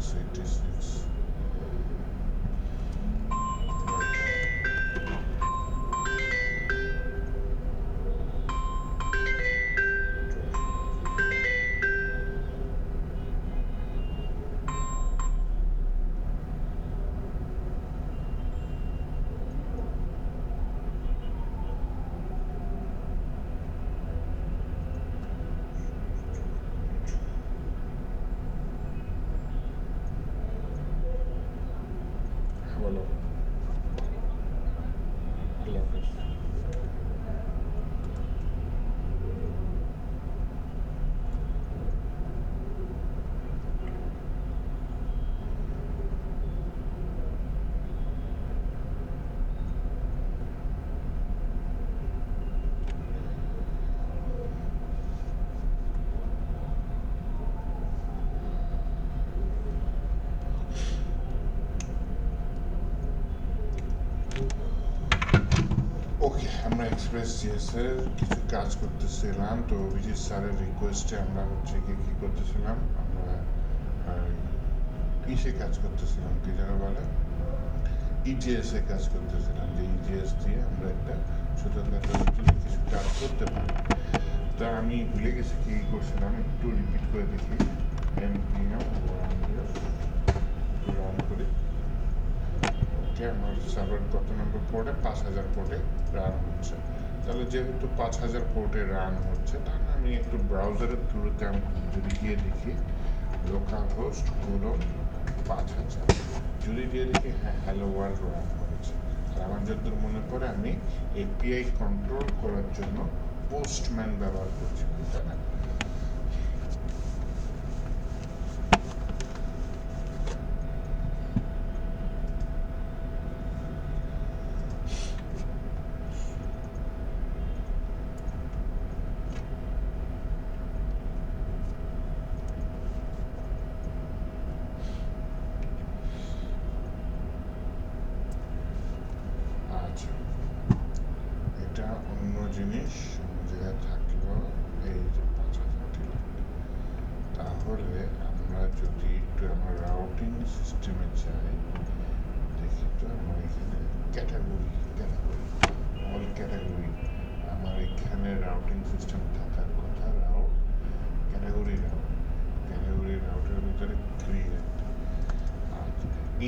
86. বলো আল্লাহ হাফেজ। ওকে, আমরা এক্সপ্রেস জিএসের কিছু কাজ করতেছিলাম, তো অভিজিৎ স্যারের রিকোয়েস্টে আমরা হচ্ছে কি কী করতেছিলাম, আমরা কিসে কাজ করতেছিলাম, কি যেন বলে ইজিএস এ কাজ করতেছিলাম, যে ইজিএস দিয়ে আমরা একটা ছোটোখাটো কিছু কাজ করতে পারি। তা আমি ভুলে গেছি কী করছিলাম, একটু রিপিট করে দেখি। npm রান করি। ওকে, আমার সার্ভার কত নম্বর পোর্টে? 5000 পোর্টে রান হচ্ছে। তাহলে যেহেতু 5000 পোর্টে রান হচ্ছে, তাহলে আমি একটু ব্রাউজারের থ্রুতে আমি যদি গিয়ে দেখি লোকাল হোস্ট হলো 5000, যদি দিয়ে দেখি হ্যাঁ হ্যালো ওয়ার্ল্ড রান হয়েছে। আর আমার যতদূর মনে পড়ে আমি এপিআই কন্ট্রোল করার জন্য পোস্টম্যান ব্যবহার করছি, তাই না? আচ্ছা, এটা অন্য জিনিস, অন্য জায়গায় থাকলো। এই যে 5000, ঠিক আছে। তাহলে আমরা যদি একটু আমার রাউটিং সিস্টেমে যাই, দেখি তো আমার এখানে ক্যাটাগরি অল ক্যাটাগরি, আমার এখানে রাউটিং সিস্টেম থাকার কথা। ক্যাটাগরি রাউটের ভিতরে ক্রিয়েট।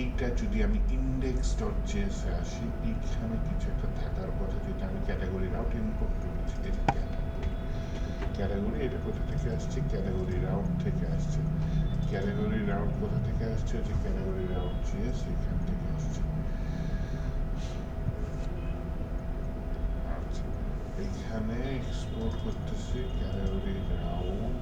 এইটা যদি আমি index.js-এ আসি, এইখানে কিছু একটা থাকার কথা, যেটা আমি ক্যাটাগরি রাউট ইম্পোর্ট করেছি। এটা ক্যাটাগরি, এটা কোথা থেকে আসছে? ক্যাটাগরি রাউট থেকে আসছে। ক্যাটাগরি রাউট কোথা থেকে আসছে? যে ক্যাটাগরি রাউট জেএস এখান থেকে আসছে। আচ্ছা, এখানে এক্সপোর্ট করতেছি ক্যাটাগরি রাউট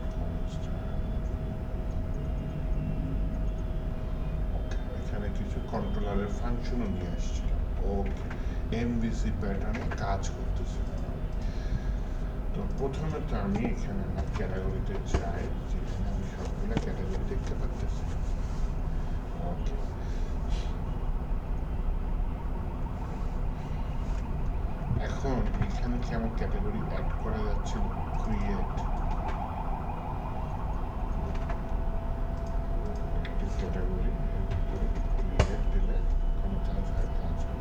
এখানে কিছু কন্ট্রোলারের ফাংশনও নিয়ে আসছিল। ওকে, এমভিসি প্যাটার্নে কাজ করতেছে। তো প্রথমে তো আমি এখানে আমার ক্যাটাগরিতে যাই, যেখানে আমি সবগুলো ক্যাটাগরি দেখতে পাচ্ছি। ওকে, এখন এখানে কি আমার ক্যাটাগরি অ্যাড করা যাচ্ছে? ক্রিয়েট ক্যাটাগরি, ক্রিয়েট দিলে কোনো কাজ হয়? কাজ হয়।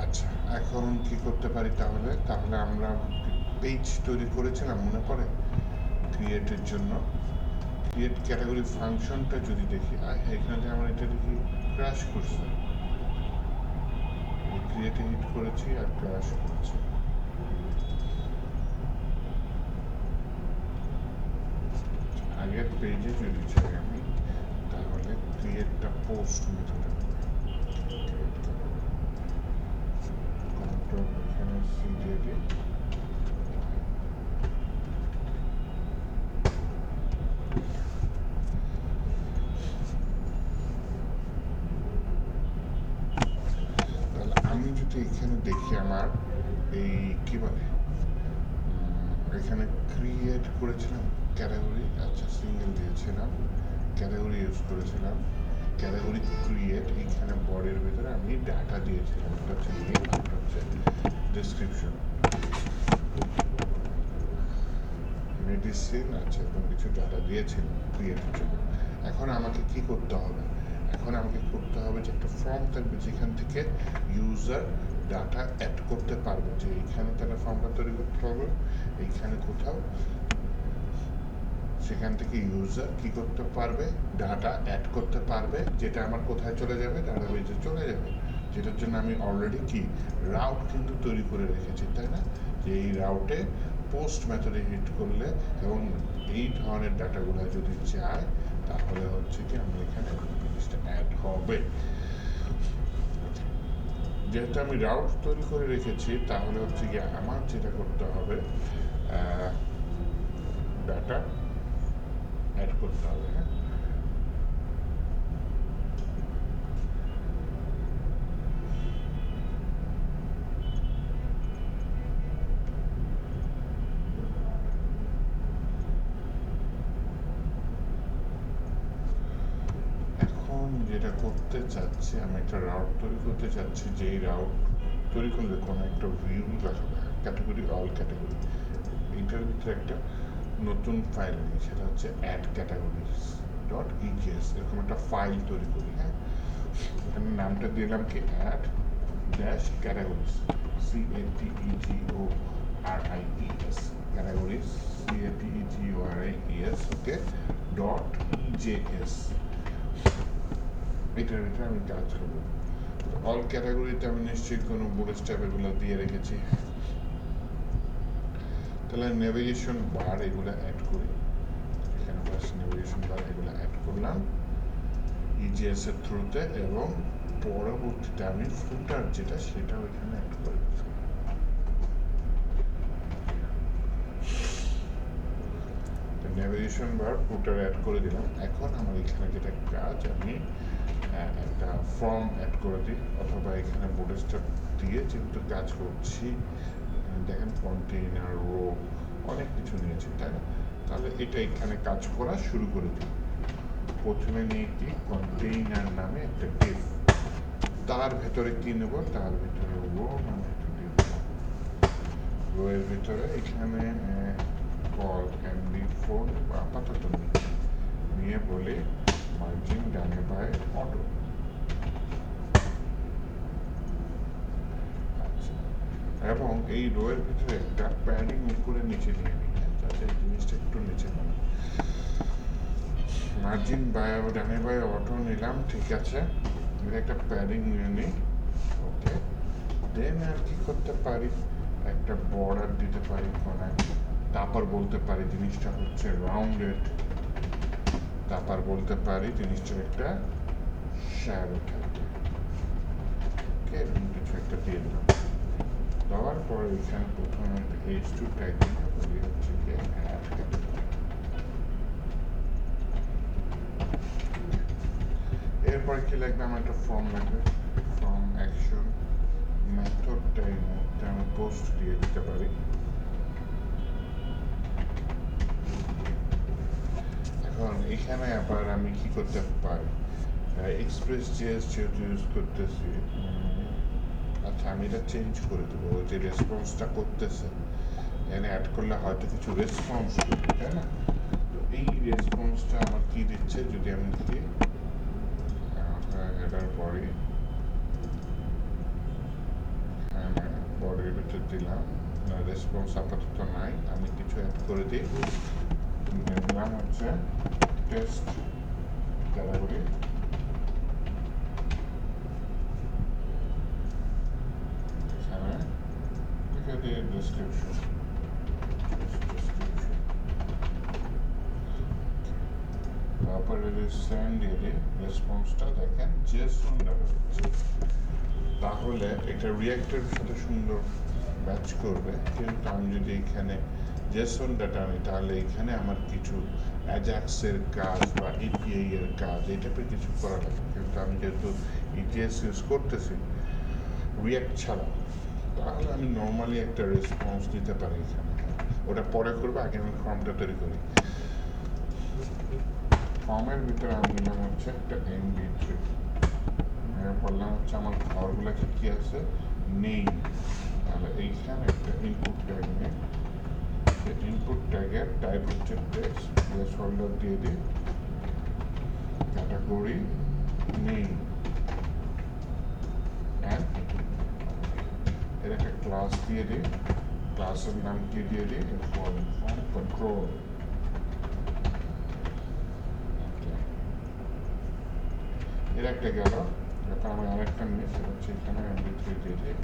আচ্ছা, এখন কি করতে পারি তাহলে? আমরা পেজ তৈরি করেছিলাম, মনে পড়ে, ক্রিয়েটের জন্য। ক্রিয়েট ক্যাটাগরি ফাংশনটা যদি দেখি, এখানে আমার এটা দেখি ক্র্যাশ করছে। ক্রিয়েটে হিট করেছি আর ক্র্যাশ করেছে। আগের পেজে যদি চাই আমি, তাহলে ক্রিয়েটটা পোস্ট মেথডে কন্ট্রোল এখানে সি দিয়ে দিই। তাহলে আমি যদি এখানে দেখি আমার এই কি বলে, এখানে ক্রিয়েট করেছিলাম ক্যাটাগরি, আচ্ছা সিঙ্গেল দিয়েছিলাম, ক্যাটাগরি ইউজ করেছিলাম, ক্যাটাগরি ক্রিয়েট, এখানে বডির ভিতরে আমি ডাটা দিয়েছিলাম, এটা হচ্ছে নেম, ডেসক্রিপশন, মেডিসিন আছে এবং কিছু ডাটা দিয়েছিল ক্রিয়েটের জন্য। এখন আমাকে কি করতে হবে? এখন আমাকে করতে হবে যে একটা ফর্ম থাকবে যেখান থেকে ইউজার ডাটা অ্যাড করতে পারবে, যে এইখানে তারা ফর্মটা তৈরি করতে হবে, এইখানে কোথাও সেখান থেকে ইউজার কি করতে পারবে, ডাটা অ্যাড করতে পারবে, যেটা আমার কোথায় চলে যাবে, ডাটাবেজে চলে যাবে, যেটার জন্য আমি অলরেডি কি রাউট কিন্তু তৈরি করে রেখেছি, তাই না? যে এই রাউটে পোস্ট মেথডে হিট করলে এবং এই ধরনের ডাটাগুলো যদি যায় তাহলে হচ্ছে কি আমরা এখানে জিনিসটা অ্যাড হবে। যেহেতু আমি রাউট তৈরি করে রেখেছি তাহলে হচ্ছে কি আমার যেটা করতে হবে, ডাটা অ্যাড করতে হবে। হ্যাঁ, এখন যেটা করতে চাচ্ছি, আমি একটা রাউট তৈরি করতে চাচ্ছি, যেই রাউট তৈরি করলে কোনো একটা ভিউ দেখাবে, ক্যাটাগরি অল ক্যাটাগরি, এইটার ভিতরে একটা নতুন ফাইল নিই, সেটা হচ্ছে অ্যাড ক্যাটাগরিজ ডট ইজিএস, এরকম একটা ফাইল তৈরি করি। হ্যাঁ, এখানে নামটা দিলাম কি add dash categories, CATEGORIES categories, CATEGORIES, okay, dot EJS, এটার ভিতরে আমি কাজ করবো। অল ক্যাটাগরিতে আমি নিশ্চয়ই কোনো বুটস্ট্র্যাপ এগুলো দিয়ে রেখেছি। তাহলে নেভিগেশন বার এগুলো অ্যাড করি, এখানে ফার্স্ট নেভিগেশন বার এগুলো অ্যাড করলাম ইজিএস এর থ্রুতে, এবং পরবর্তীতে আমি ফুটার যেটা সেটা ওইখানে অ্যাড করে দিচ্ছি। নেভিগেশন বার ফুটার অ্যাড করে দিলাম। এখন আমার এখানে যেটা কাজ, আমি একটা ফর্ম অ্যাড করে দিই, অথবা এখানে বুটস্ট্র্যাপ দিয়ে যেহেতু কাজ করছি, দেখেন কন্টেইনার রো অনেক কিছু নিয়েছি, তাই না? তাহলে এটা এখানে কাজ করা শুরু করে দিই। প্রথমে নিয়ে কি কন্টেইনার নামে একটা ডিভ, তার ভেতরে কি নেব, তার ভেতরে রো নামে একটা ডিভ, রো এর ভেতরে এখানে কল MD4 আপাতত নিয়ে বলে মার্জিন ডানে বাই অটো। আচ্ছা, এবং এই রো এর ভিতরে একটা প্যাডিং উপরে নিচে নিয়ে নিই, যাতে জিনিসটা একটু নিচে নামে। মার্জিন বাই ডানে বাই অটো নিলাম, ঠিক আছে, এটা একটা প্যাডিং নিয়ে নিই, ওকে। দেন আর কি করতে পারি, একটা বর্ডার দিতে পারি কোনায়, তারপর বলতে পারি জিনিসটা হচ্ছে রাউন্ডেড, তারপর বলতে পারি জিনিসটার একটা শ্যাডো থাকবে, ওকে, কিছু একটা দিয়ে দিলাম। দেওয়ার পরে এখানে প্রথমে একটা H2 ট্যাগ দিয়ে বলি হচ্ছে কি অ্যাড ক্যাটাগরি। এরপর কি লাগবে, আমার একটা ফর্ম লাগবে, ফর্ম অ্যাকশন মেথডটাই মধ্যে আমি পোস্ট দিয়ে দিতে পারি। এখন এখানে আবার আমি কি করতে পারি, এক্সপ্রেস জেএস যেহেতু ইউজ করতেছি, আচ্ছা আমি এটা চেঞ্জ করে দেবো, ওই যে রেসপন্সটা করতেছে এখানে অ্যাড করলে হয়তো কিছু রেসপন্স করবে, তাই না? তো এই রেসপন্সটা আমার কি দিচ্ছে, যদি আমি দেখি এটার পরে বডির ভিতর দিলাম, রেসপন্স আপাতত নাই, আমি কিছু অ্যাড করে দিই, দিলাম হচ্ছে টেস্ট ক্যাটাগরি, এখানে লিখে দিয়ে ডেসক্রিপশন, তারপরে যদি সেন্ড দিয়ে দিই, রেসপন্সটা দেখেন জেসন ডাটা হচ্ছে, তাহলে এটা রিঅ্যাক্টের সাথে সুন্দর ম্যাচ করবে। কিন্তু আমি যদি এখানে জেসন ডাটা আনি তাহলে এখানে আমার কিছু অ্যাজাক্সের কাজ বা এপিআই এর কাজ এই টাইপের কিছু করা লাগে, কিন্তু আমি যেহেতু ইটিএস ইউজ করতেছি রিঅ্যাক্ট ছাড়া, তাহলে আমি নর্মালি একটা রেসপন্স দিতে পারি এখানে। ওটা পরে করবো, আগে আমি ফর্মটা তৈরি করি। ফর্মের ভিতরে আমি নিলাম হচ্ছে একটা MD3, বললাম হচ্ছে আমার ঘরগুলো কি আছে নেই, তাহলে এইখানে একটা ইনপুট ট্যাগ নিয়ে ইনপুট ট্যাগের টাইপ হচ্ছে টেক্সট, প্লেস হোল্ডার দিয়ে দিই, ক্যাটাগরি নেম অ্যান্ড এর একটা ক্লাস দিয়ে দিই, ক্লাসের নাম কি দিয়ে দিই, ফর্ম কন্ট্রোল। এর একটা গেল, এখন আমি আরেকটা নিয়ে সেটা হচ্ছে এখানে mp3 দিয়ে দিই।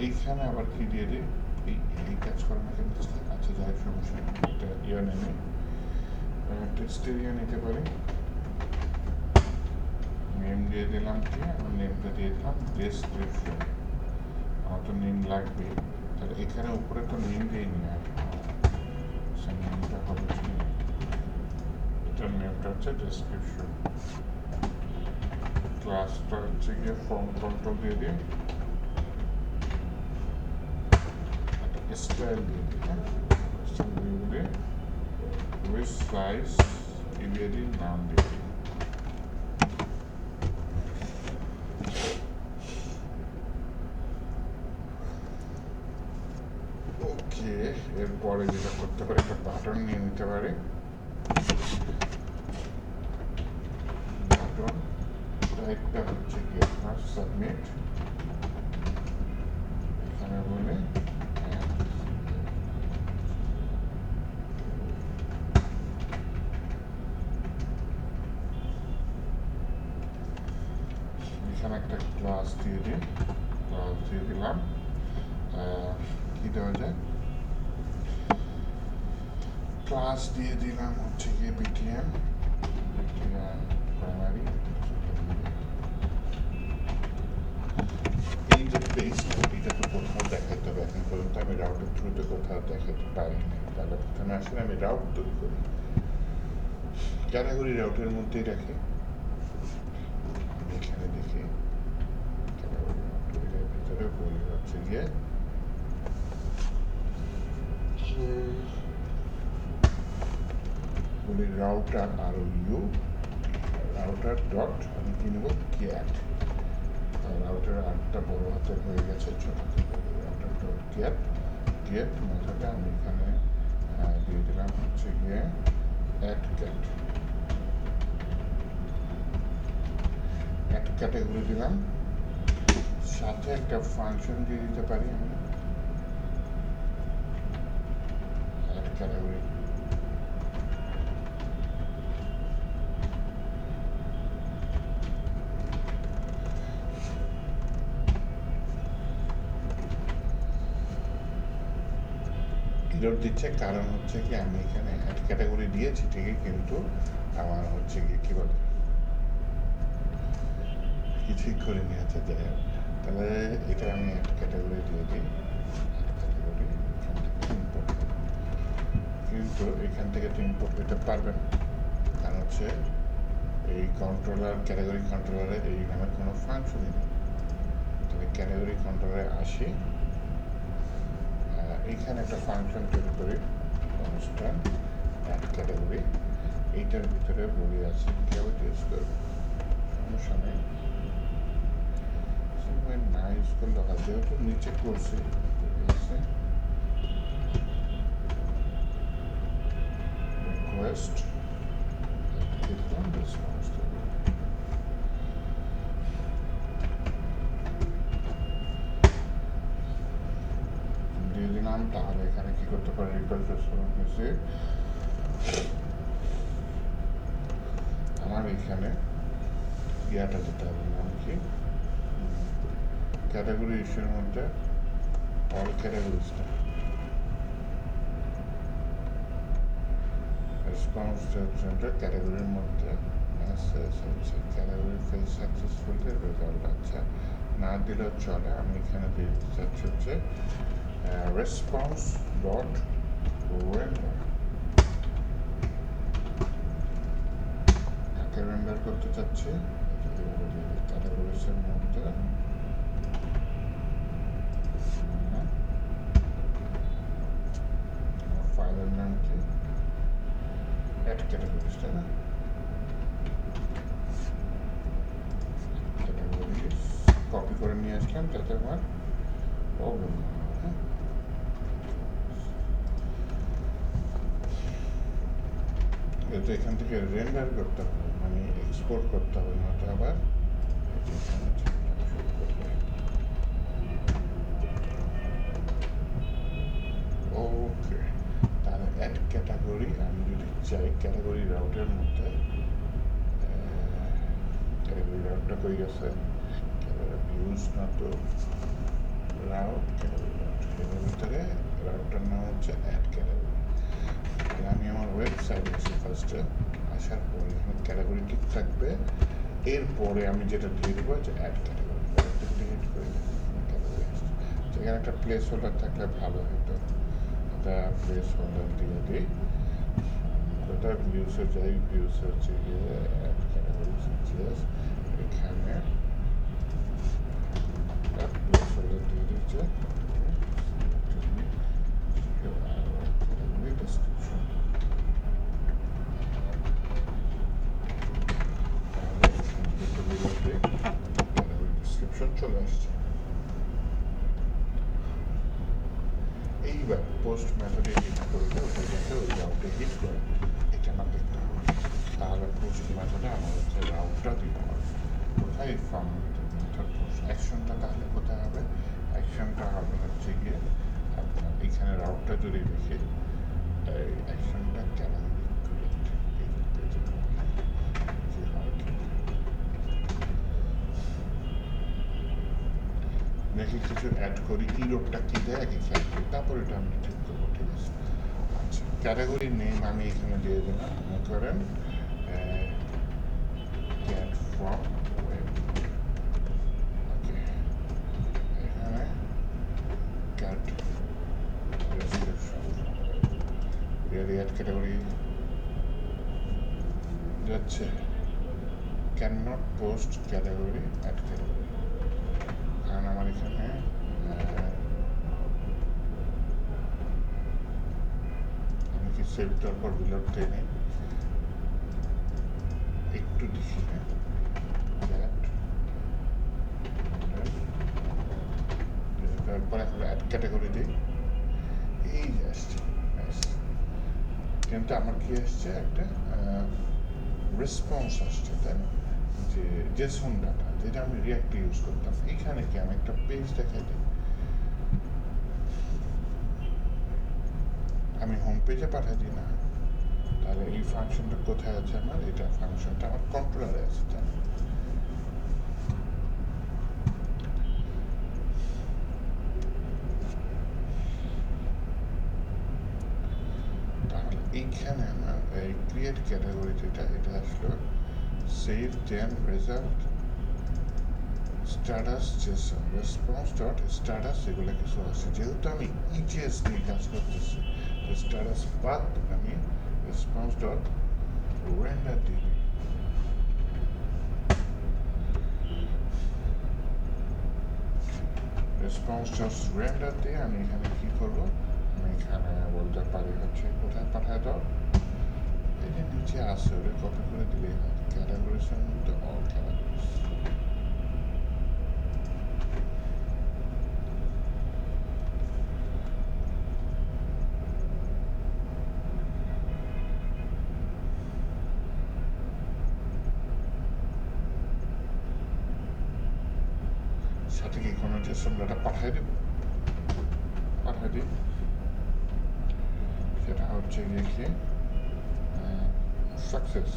এইখানে আবার কি দিয়ে দিই, এই কাজ করে না কিন্তু, আচ্ছা যাই সমস্যা নেই, এটা ইয়ে নেবে টেক্সটের ইয়ে নিতে পারি, নেম দিয়ে দিলাম, কি আমার নেমটা দিয়ে দিলাম ডেসক্রিপশন, আমার তো নেম লাগবে, তাহলে এখানে উপরে তো নেম দিয়ে নি আর নেমটা হবে কি, এটার নেমটা হচ্ছে ডেসক্রিপশন, ক্লাসটা হচ্ছে গিয়ে ফর্ম কন্ট্রোল দিয়ে দিই, স্টাইল দিয়ে দিই, হ্যাঁ স্টাইল দিয়ে উইথ সাইজ দিয়ে দিই, নাম দিয়ে দিই। ওকে, এরপরে যেটা করতে পারি, একটা বাটন নিয়ে নিতে পারি, বাটন টাইপটা হচ্ছে কি আপনার সাবমিট, এখানে বলে এখানে একটা ক্লাস দিয়ে দিই, ক্লাস দিয়ে দিলাম, কি দেওয়া যায়, ক্লাস দিয়ে দিলাম হচ্ছে গিয়ে বিটিএম প্রাইমারি। এই যে পেজটা, এটা তো কোথাও দেখাতে হবে, এখন পর্যন্ত আমি রাউটের থ্রুতে কোথাও দেখাতে পারিনি, তাহলে প্রথমে আসলে আমি রাউট তৈরি করি, ক্যাটাগরি রাউটের মধ্যেই রাখি, আমি এখানে দেখি ক্যাটাগরি রাউটের ভিতরে বলি হচ্ছে গিয়ে বলি router are you, router dot আমি কি নেব গেট, রাউটার আটটা বড় হাতের হয়ে গেছে, ছোট রাউটার ডট গেট, গেট মেথডে আমি এখানে দিয়ে দিলাম হচ্ছে গিয়ে অ্যাড গেট, অ্যাড ক্যাটাগরি দিলাম, সাথে একটা ফাংশন দিয়ে দিতে পারি আমি, অ্যাড ক্যাটাগরি এরর দিচ্ছে, কারণ হচ্ছে কি আমি এখানে অ্যাড ক্যাটাগরি দিয়েছি ঠিকই, কিন্তু আমার হচ্ছে কি কি বলে কিছুই করে নিয়ে আছে, যাই হোক, তাহলে এটা আমি অ্যাড ক্যাটাগরি দিয়ে দিই, অ্যাড ক্যাটাগরি এখান থেকে ইম্পোর্ট, কিন্তু এখান থেকে তো ইম্পোর্ট করতে পারবেন, কারণ হচ্ছে এই কন্ট্রোলার ক্যাটাগরি কন্ট্রোলারে এই নামের কোনো ফাংশনই নেই, তবে ক্যাটাগরি কন্ট্রোলারে আসি, এইখানে একটা ফাংশন তৈরি করি, কনস্ট্যান্ট অ্যাড ক্যাটাগরি, এইটার ভিতরে বলি আছে কীভাবে ইউজ করবো, সমস্যা নেই, না ইউজ করলে হয়, যেহেতু নিচে করছি রিকোয়েস্ট দেখলাম রেসপন্স দিয়ে দিলাম, তাহলে এখানে কি করতে পারি, রিকোয়েস্ট রেসপন্স দিয়েছি, আমার এখানে ইয়াটা যেতে হবে, নাম কি ক্যাটাগরি ইস্যুর মধ্যে অল ক্যাটাগরিজটা, রেসপন্স হচ্ছে ক্যাটাগরির মধ্যে মেসেজ হচ্ছে ক্যাটাগরি ফেজ সাকসেসফুলি রেজাল্ট, আচ্ছা না দিলেও চলে, আমি এখানে দিয়ে দিতে চাচ্ছি হচ্ছে রেসপন্স ডট রেন্ডার, কাকে রেন্ডার করতে চাচ্ছি, ক্যাটাগরিজের মধ্যে ফাইলের নাম কি অ্যাড ক্যাটাগরিজ, তাই না, ক্যাটাগরি করে নিয়ে আসলাম যাতে আমার প্রবলেম না হয়। হ্যাঁ, যেহেতু এখান থেকে রেন্ডার করতে হবে, মানে এক্সপোর্ট করতে হবে, নয়তো আবার ওকে। তাহলে অ্যাড ক্যাটাগরি আমি যদি চাই ক্যাটাগরি রাউটের মধ্যে ক্যাটাগরি রাউটটা কই গেছে, ভিউজ না তো রাউট, ক্যাটাগরি রাউট, এর ভিতরে রাউটটার নাম হচ্ছে অ্যাড ক্যাটাগরি। তাহলে আমি আমার ওয়েবসাইট আসি, ফার্স্টে আসার পরে এখানে ক্যাটাগরি ঠিক থাকবে, এরপরে আমি যেটা দিয়ে দেবো হচ্ছে অ্যাড ক্যাটাগরি। ডিলিট করে ক্যাটাগরি আসছে, সেখানে একটা প্লেস হোল্ডার থাকলে ভালো হতো, একটা প্লেস হোল্ডার দিয়ে দিই। ওটা ভিউসে যাই, ভিউসে হচ্ছে গিয়ে অ্যাড ক্যাটাগরি সিজিএস, এখানে প্লেস হোল্ডার দিয়ে দিচ্ছে ডেসক্রিপশন। ডেসক্রিপশন চলে আসছে। এইবার পোস্ট মেথডে হিট করলে ওটা যাতে ওই রাউটে হিট করে, এটা আমার দেখতে হবে। তাহলে পোস্ট মেথডে আমার হচ্ছে রাউটটা দিতে হবে কোথায়, ফ্রম মেথড পোস্ট অ্যাকশনটা তাহলে কোথায় হবে, অ্যাকশনটা হবে হচ্ছে গিয়ে আপনার এখানে রাউটটা যদি দেখি, এই অ্যাকশনটা কেন দেখি কিছু অ্যাড করি, ইরোডটা কী দেয় আগে খেয়াল করি, তারপর এটা আমি ঠিক করবো। ঠিক আছে, আচ্ছা ক্যাটাগরির নেম আমি এখানে দিয়ে দিলাম, মনে করেন ক্যাট ফ্রম ওয়েব। ওকে, এখানে ক্যাট ডেসক্রিপশন অ্যাড ক্যাটাগরি যাচ্ছে can not post category add category, কারণ আমার এখানে আমি কি সেভ দেওয়ার পর রিলোড দিয়ে নিই, একটু দেখি। তারপর এখন অ্যাড ক্যাটাগরি দিই, এই যে আসছে, কিন্তু আমার কি আসছে একটা রেসপন্স আসছে, তাই না, যে জেসন ডাটা যেটা আমি রিয়াক্টে ইউজ করতাম। এখানে কি আমি একটা পেজ দেখাই দিই, আমি হোম পেজে পাঠাই দিই না, তাহলে এই ফাংশনটা কোথায় আছে আমার, এটা ফাংশনটা আমার কন্ট্রোলারে আছে, তাই না। তাহলে এইখানে আমার এই ক্রিয়েট ক্যাটাগরি যেটা, এটা আসলো save then result status JSON response dot status, এগুলো কিছু আছে। যেহেতু আমি ইজিএস নিয়ে কাজ করতেছি, তো স্ট্যাটাস বাদ আমি রেসপন্স ডট রেন্ডার দিই। রেসপন্স ডট রেন্ডার দিয়ে আমি এখানে কী করবো, আমি এখানে বলতে পারি হচ্ছে কোথায় পাঠায় দাও, এই যে নিচে আসে ওটা কপি করে দিলেই হয়, ক্যাটাগরিসের মধ্যে অল ক্যাটাগরিস। সাথে কি কোনো জেসন ডাটা পাঠিয়ে দেব, পাঠিয়ে দিই, সেটা হচ্ছে গিয়ে কি success.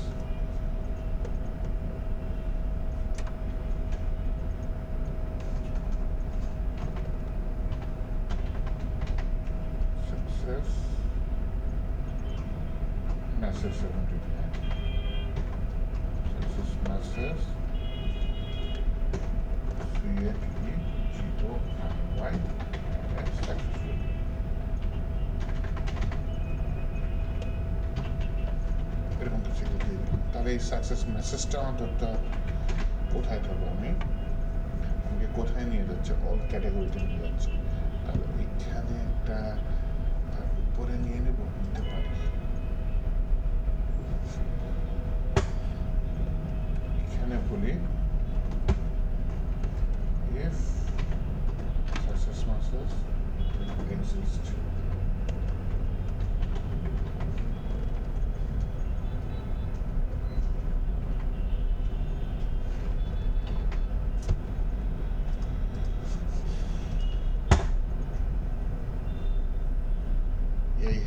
Success message 79, success message CHEGONY successful। এরকম কিছু একটা দিয়ে দিলাম। তাহলে এই সাকসেস মেসেজটা অন্তত কোথায় থাকবো, আমি আমাকে কোথায় নিয়ে যাচ্ছে, অল ক্যাটাগরিতে নিয়ে যাচ্ছে। তাহলে এখানে একটা তার উপরে নিয়ে নেব, নিতে পারি। এখানে বলি ইফ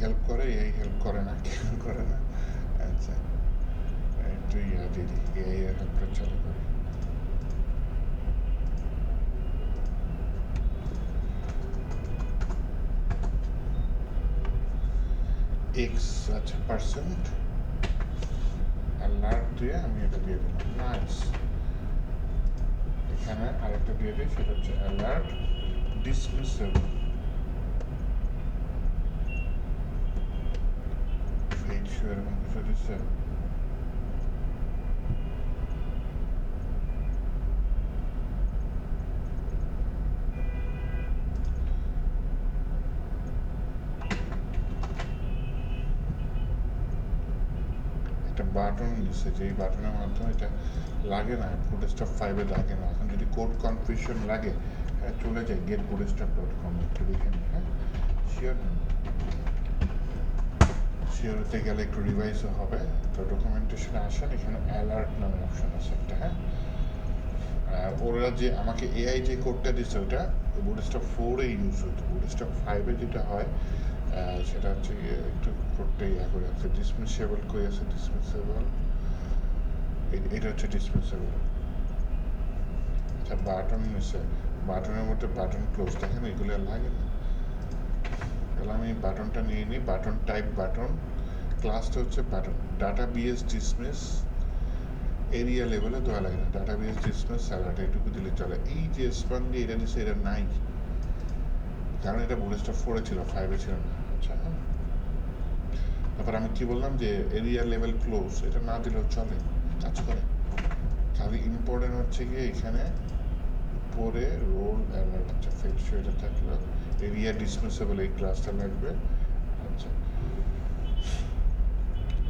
হেল্প করে, এই হেল্প করে না, কেন করে না? আচ্ছা, একটু ইয়া দিয়ে দিই, এআই এর হেল্পটা চালু করি। এক্স, আচ্ছা, পার্সেন্ট অ্যালার্ট দিয়ে আমি এটা দিয়ে দিলাম। নাইস। এখানে আরেকটা দিয়ে দিই, সেটা হচ্ছে অ্যালার্ট ডিসমিসেবল। ফেড শো এরকম কিছু দিচ্ছে। একটা বাটন দিচ্ছে, যেই বাটনের মাধ্যমে এটা লাগে না, বুটস্ট্র্যাপ 5-এ লাগে না। এখন যদি কোড কনফিউশন লাগে, হ্যাঁ, চলে যায় getbootstrap.com, একটু দেখে নিই। হ্যাঁ, শিওর শিওর হতে গেলে একটু রিভাইজও হবে। তো ডকুমেন্টেশনে আসেন, এখানে অ্যালার্ট নামে অপশন আছে একটা। হ্যাঁ, ওরা যে আমাকে এআই যে কোডটা দিচ্ছে, ওটা বুটস্ট্র্যাপ 4-এ ইউজ হতো। বুটস্ট্র্যাপ 5-এ যেটা হয়, সেটা হচ্ছে একটু কোডটা ইয়া করে আছে, ডিসমিসেবল করে আছে, ডিসমিসেবল, এটা হচ্ছে ডিসমিসেবল। আচ্ছা, বাটন নিচ্ছে, বাটনের মধ্যে বাটন ক্লোজ, দেখেন এগুলো আর লাগে না। তাহলে আমি বাটনটা নিয়ে নিই, বাটন টাইপ বাটন, ক্লাসটা হচ্ছে button, data BS dismiss, area লেভেলে দেওয়া লাগে না, ডাটা বিএস ডিসমিস স্যালাড, এটুকু দিলে চলে। এই যে স্পান দিয়ে এটা দিচ্ছে, এটা নাই, কারণ এটা বুটস্ট্র্যাপ 4-এ ছিল, 5-এ ছিল না। আচ্ছা, তারপর আমি কি বললাম যে এরিয়া লেভেল ক্লোজ, এটা না দিলেও চলে, কাজ করে। খালি ইম্পর্টেন্ট হচ্ছে গিয়ে এখানে পরে রোল অ্যালার্ট, আচ্ছা, ফেড শো এটা থাকলো, এরিয়া ডিসমিসেবল এই ক্লাসটা লাগবে। আচ্ছা,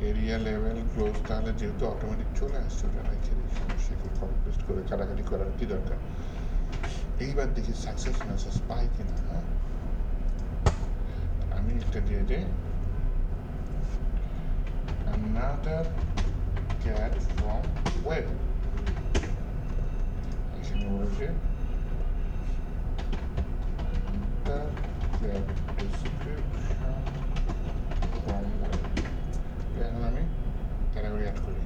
এরিয়া লেভেল ক্লোজ, তাহলে যেহেতু অটোমেটিক চলে আসছে, ওটা রেখে দিই, সমস্যা কি, কপি পেস্ট করে কাটাকাটি করার কি দরকার। এইবার দেখি সাকসেস মেসেজ পাই কিনা। হ্যাঁ, আমি একটা দিয়ে দিই, another cat from web, এখানে বলছে the cat description from web। এখন আমি ক্যাটাগরি অ্যাড করি।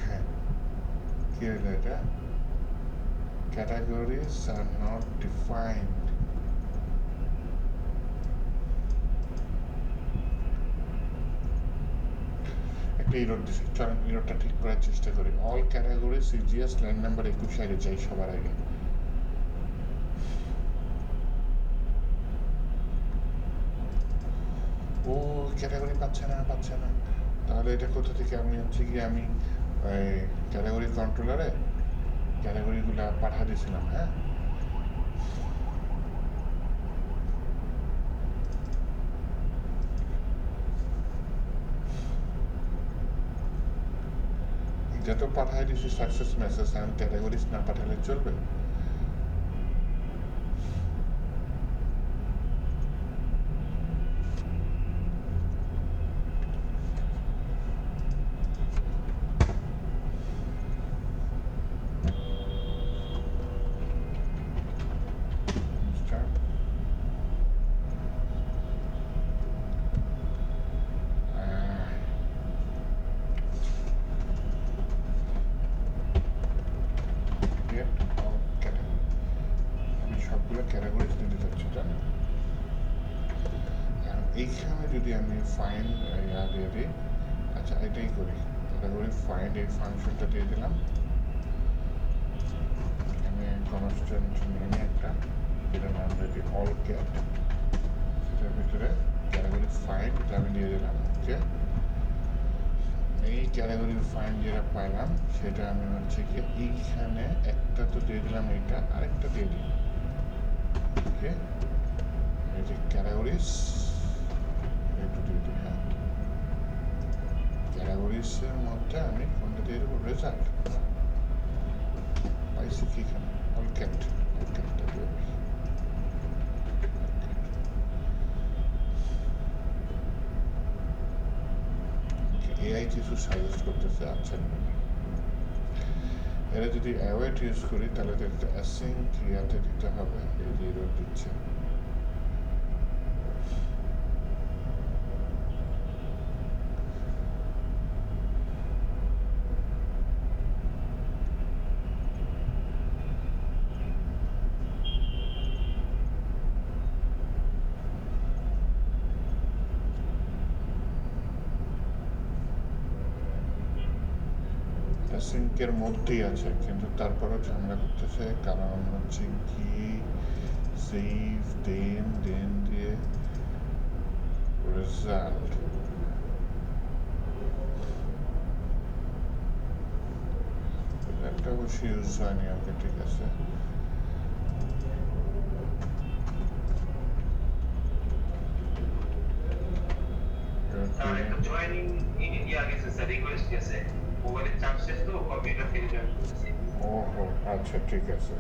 হ্যাঁ, কি হলো এটা, categories are not defined। একটা ইরোড দিছে, চলেন ইরোডটা ঠিক করার চেষ্টা করি। All category CGS line number 21 আগে চাই সবার আগে। ও ক্যাটাগরি পাচ্ছে না, পাচ্ছে না। তাহলে এটা কোথা থেকে, আমি হচ্ছে কি আমি ক্যাটাগরি কন্ট্রোলারে ক্যাটাগরিগুলো পাঠা দিয়েছিলাম। হ্যাঁ, এটা তো পাঠাই দিয়েছি সাকসেস মেসেজ, আমি ক্যাটাগরিজ না পাঠালে চলবে? ক্যাটাগরিজ নিতে চাচ্ছি, জানেন। এইখানে যদি আমি ফাইন ইয়া দিয়ে দিই, আচ্ছা এটাই করি, ক্যাটাগরি ফাইন্ড এই ফাংশনটা দিয়ে দিলাম। এখানে কনস্ট্যান্ট নেমে একটা, যেটার নাম দিই অল ক্যাট, সেটার ভিতরে ক্যাটাগরি ফাইন্ড এটা আমি দিয়ে দিলাম। ওকে, এই ক্যাটাগরি ফাইন্ড যেটা পাইলাম, সেটা আমি হচ্ছে কি এইখানে একটা তো দিয়ে দিলাম, এইটা আরেকটা দিয়ে দিই। ওকে, এই যে ক্যাটাগরিজ একটু দিয়ে দিই। হ্যাঁ, ক্যাটাগরিজের মধ্যে আমি কোনটা দিয়ে দেবো, রেজাল্ট পাইছি কি এখানে, অল ক্যাট, অল ক্যাটটা দিয়ে এআই কিছু সাজেস্ট করতেছে। আচ্ছা, এরা যদি অ্যাওয়েট ইউজ করি, তাহলে তো একটা অ্যাসিং ক্রিয়াতে দিতে হবে, এই যে এরর দিচ্ছে। সিঙ্কের মধ্যেই আছে, কিন্তু তারপরও ঝামেলা করতেছে, কারণ হচ্ছে কি সেভ দেন দিয়ে রেজাল্ট একটা অবশ্য ইউজ হয়নি। ওকে, ঠিক আছে। ওহো, আচ্ছা, ঠিক আছে,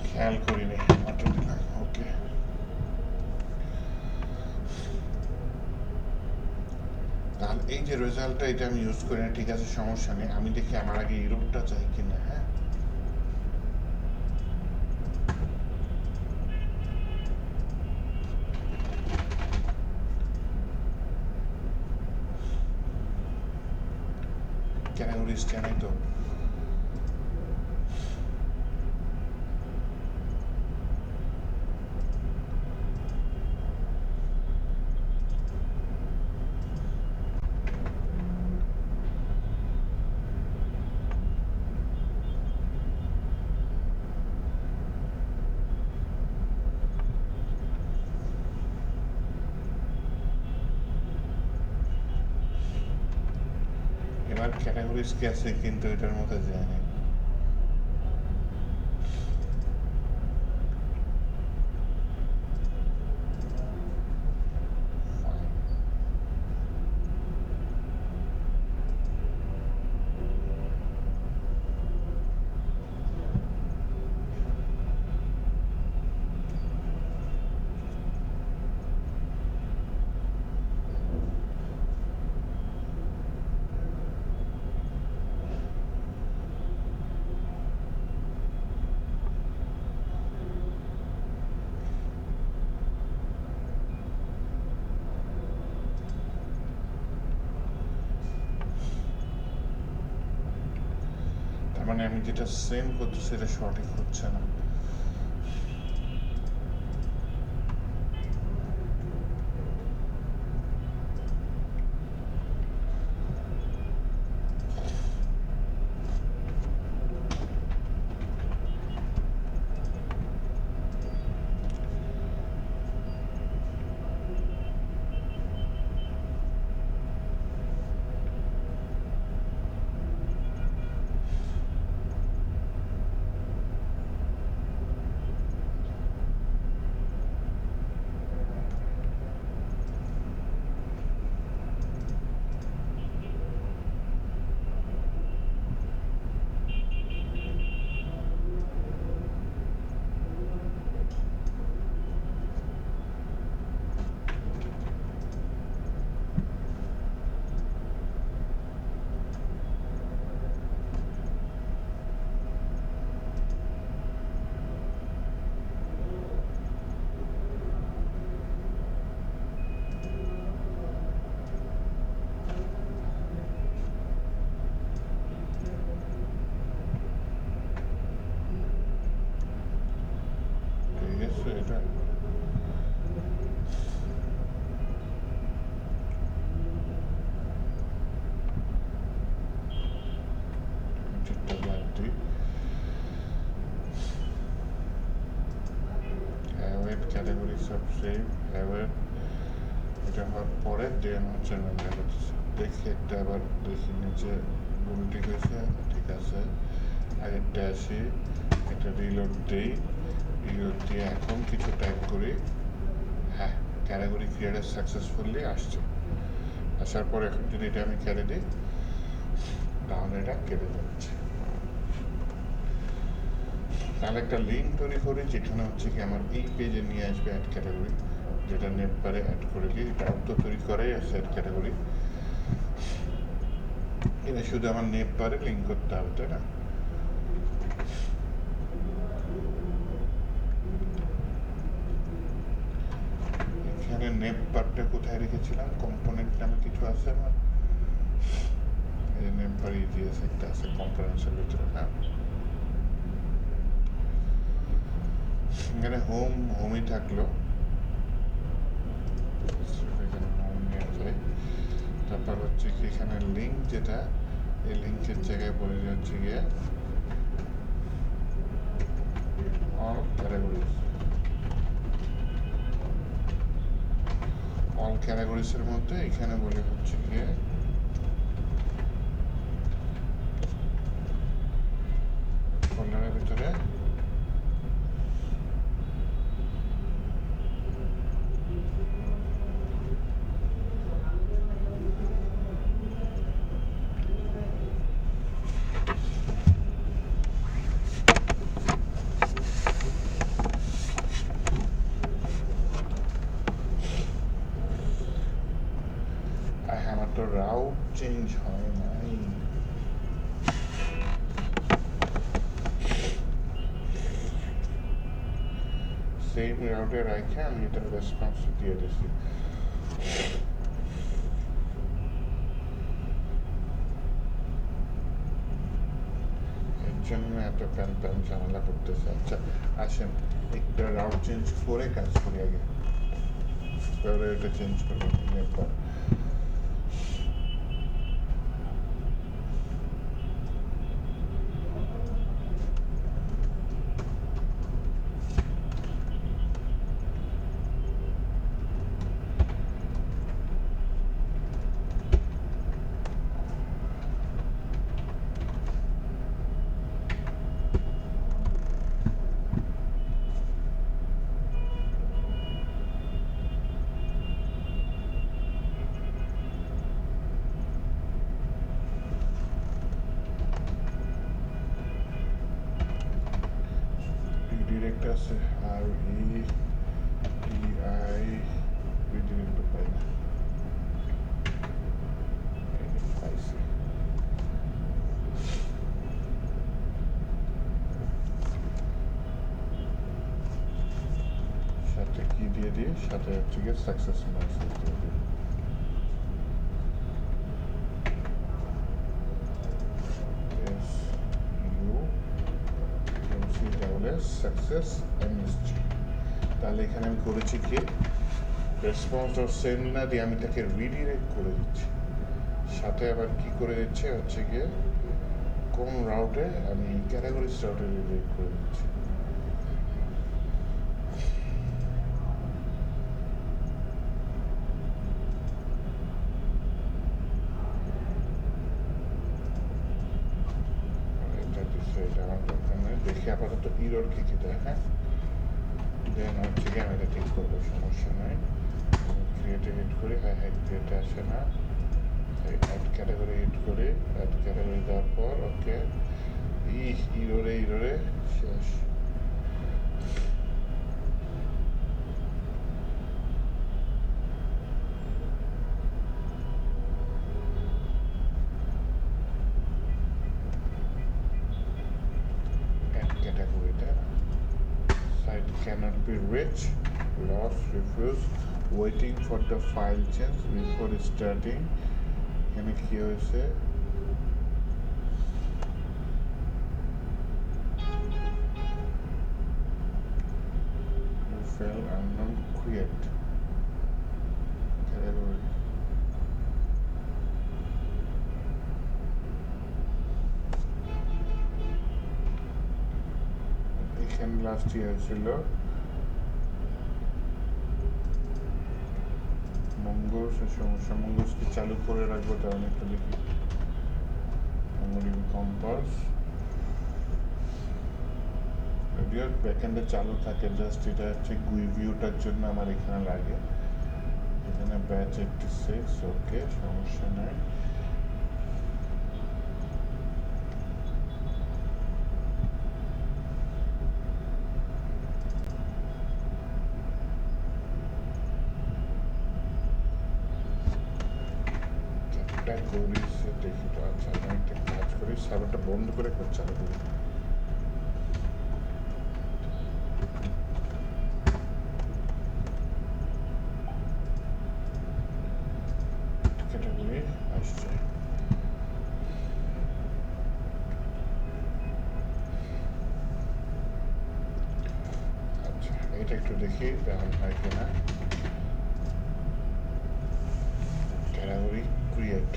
খেয়াল করিনি, মাত্র দিলাম। ওকে, তাহলে এই যে রেজাল্টটা, এটা আমি ইউজ করি না, ঠিক আছে, সমস্যা নেই। আমি দেখি আমার আগে ইউরোপটা চাই কিনা। হ্যাঁ, ক্যাটাগরিজ জানাই তো। এবার ক্যাটাগরিজ কি আছে, কিন্তু এটার মধ্যে যায়নি। তার মানে আমি যেটা সেন্ড করছি সেটা সঠিক হচ্ছে না। ঠিক আছে, এটা ঠিকঠাক বাদ দিই। হ্যাভেট ক্যাটাগরি সব সেভ হ্যাভেট, এটা হওয়ার পরে দেন হচ্ছে মেমরি করতেছে। দেখি একটা, আবার দেখি নিচে ভুল ঠিক হয়েছে, ঠিক আছে। আগেরটা আসি, এটা রিলোড দিই, রিলোড দিয়ে এখন কিছু টাইপ করি। হ্যাঁ, ক্যাটাগরি ক্রিয়েটেড সাকসেসফুলি আসছে। আসার পর এখন যদি এটা আমি কেটে দিই, তাহলে এটা কেটে যাচ্ছে। তাহলে একটা লিঙ্ক তৈরি করি, যেখানে হচ্ছে কি আমার এই পেজে নিয়ে আসবে অ্যাড ক্যাটাগরি, যেটা নেট বারে অ্যাড করে দিই। এটা তো তৈরি করাই আছে অ্যাড ক্যাটাগরি, এটা শুধু আমার নেট বারে লিঙ্ক করতে হবে, তাই না? এখানে নেট বারটা কোথায় রেখেছিলাম, কম্পোনেন্ট নামে কিছু আছে আমার, এই নেট বার ইজিএস একটা আছে কম্পোনেন্টসের ভিতরে। হ্যাঁ, এখানে হোমই থাকলো, এখানে হোম নিয়ে যায়। তারপর হচ্ছে কি এখানে লিঙ্ক যেটা এই লিঙ্কের জায়গায় পড়ে যাচ্ছে গিয়ে অল ক্যাটাগরিজ। অল ক্যাটাগরিজের মধ্যে এখানে বলে হচ্ছে গিয়ে ফোল্ডারের ভিতরে আমার তো রাউট চেঞ্জ হয় নাই। সেম রাউটে রাখে আমি এটার রেসপন্স দিয়ে দিছি। এর জন্য এত প্যান প্যান ঝামেলা করতেছে। আচ্ছা আসেন একটা রাউট চেঞ্জ করে কাজ করি আগে, পরে এটা চেঞ্জ করবো এরপর। ডিরেক্ট আছে আর ই টি আই ডিরেক্ট পাই না, পাইছি। সাথে কি দিয়ে দিই, সাথে হচ্ছে গিয়ে সাকসেস মেসেজ দিয়ে দিই। Success MSG. তাহলে এখানে আমি করেছি কি রেসপন্স ডট সেন্ড না দিয়ে আমি তাকে রিডিরেক্ট করে দিচ্ছি। সাথে আবার কি করে দিচ্ছে হচ্ছে গিয়ে কোন রাউটে আমি ক্যাটাগরিজ রাউটে রিডিরেক্ট করে দিচ্ছি। এটা দিচ্ছে, এটা আমার দরকার নেই। দেখি আপাতত ইরর কি কি দেয়। হ্যাঁ, দেন হচ্ছে গিয়ে আমি এটা ঠিক করবো, সমস্যা নাই। ক্রিয়েটে হিট করি, হ্যাঁ হ্যাঁ ক্রিয়েটে আসে না, অ্যাড ক্যাটাগরি হিট করি, অ্যাড ক্যাটাগরি দেওয়ার পর ওকে ইরোরে শেষ। অ্যাড ক্যাটাগরিটা site cannot be reached, lost, refused, waiting for the file change before starting। এখানে কি হয়েছে, fail unknown create category। এখানে লাস্ট ইয়ার ছিল মঙ্গলস, সমস্যা মঙ্গলসকে চালু করে রাখবো, তাহলে একটু দেখি মঙ্গল কম্পাস যদিও ব্যাকএন্ডে চালু থাকে, জাস্ট এটা হচ্ছে গুই ভিউটার জন্য আমার এখানে লাগে। এখানে ব্যাচ 86, ওকে সমস্যা নাই। ক্যাটাগরিজ দেখি তো। আচ্ছা আমি একটা কাজ করি, সার্ভারটা বন্ধ করে চালু করি। ক্যাটাগরি আসছে, আচ্ছা এটা একটু দেখি তেমন হয় কিনা। Category create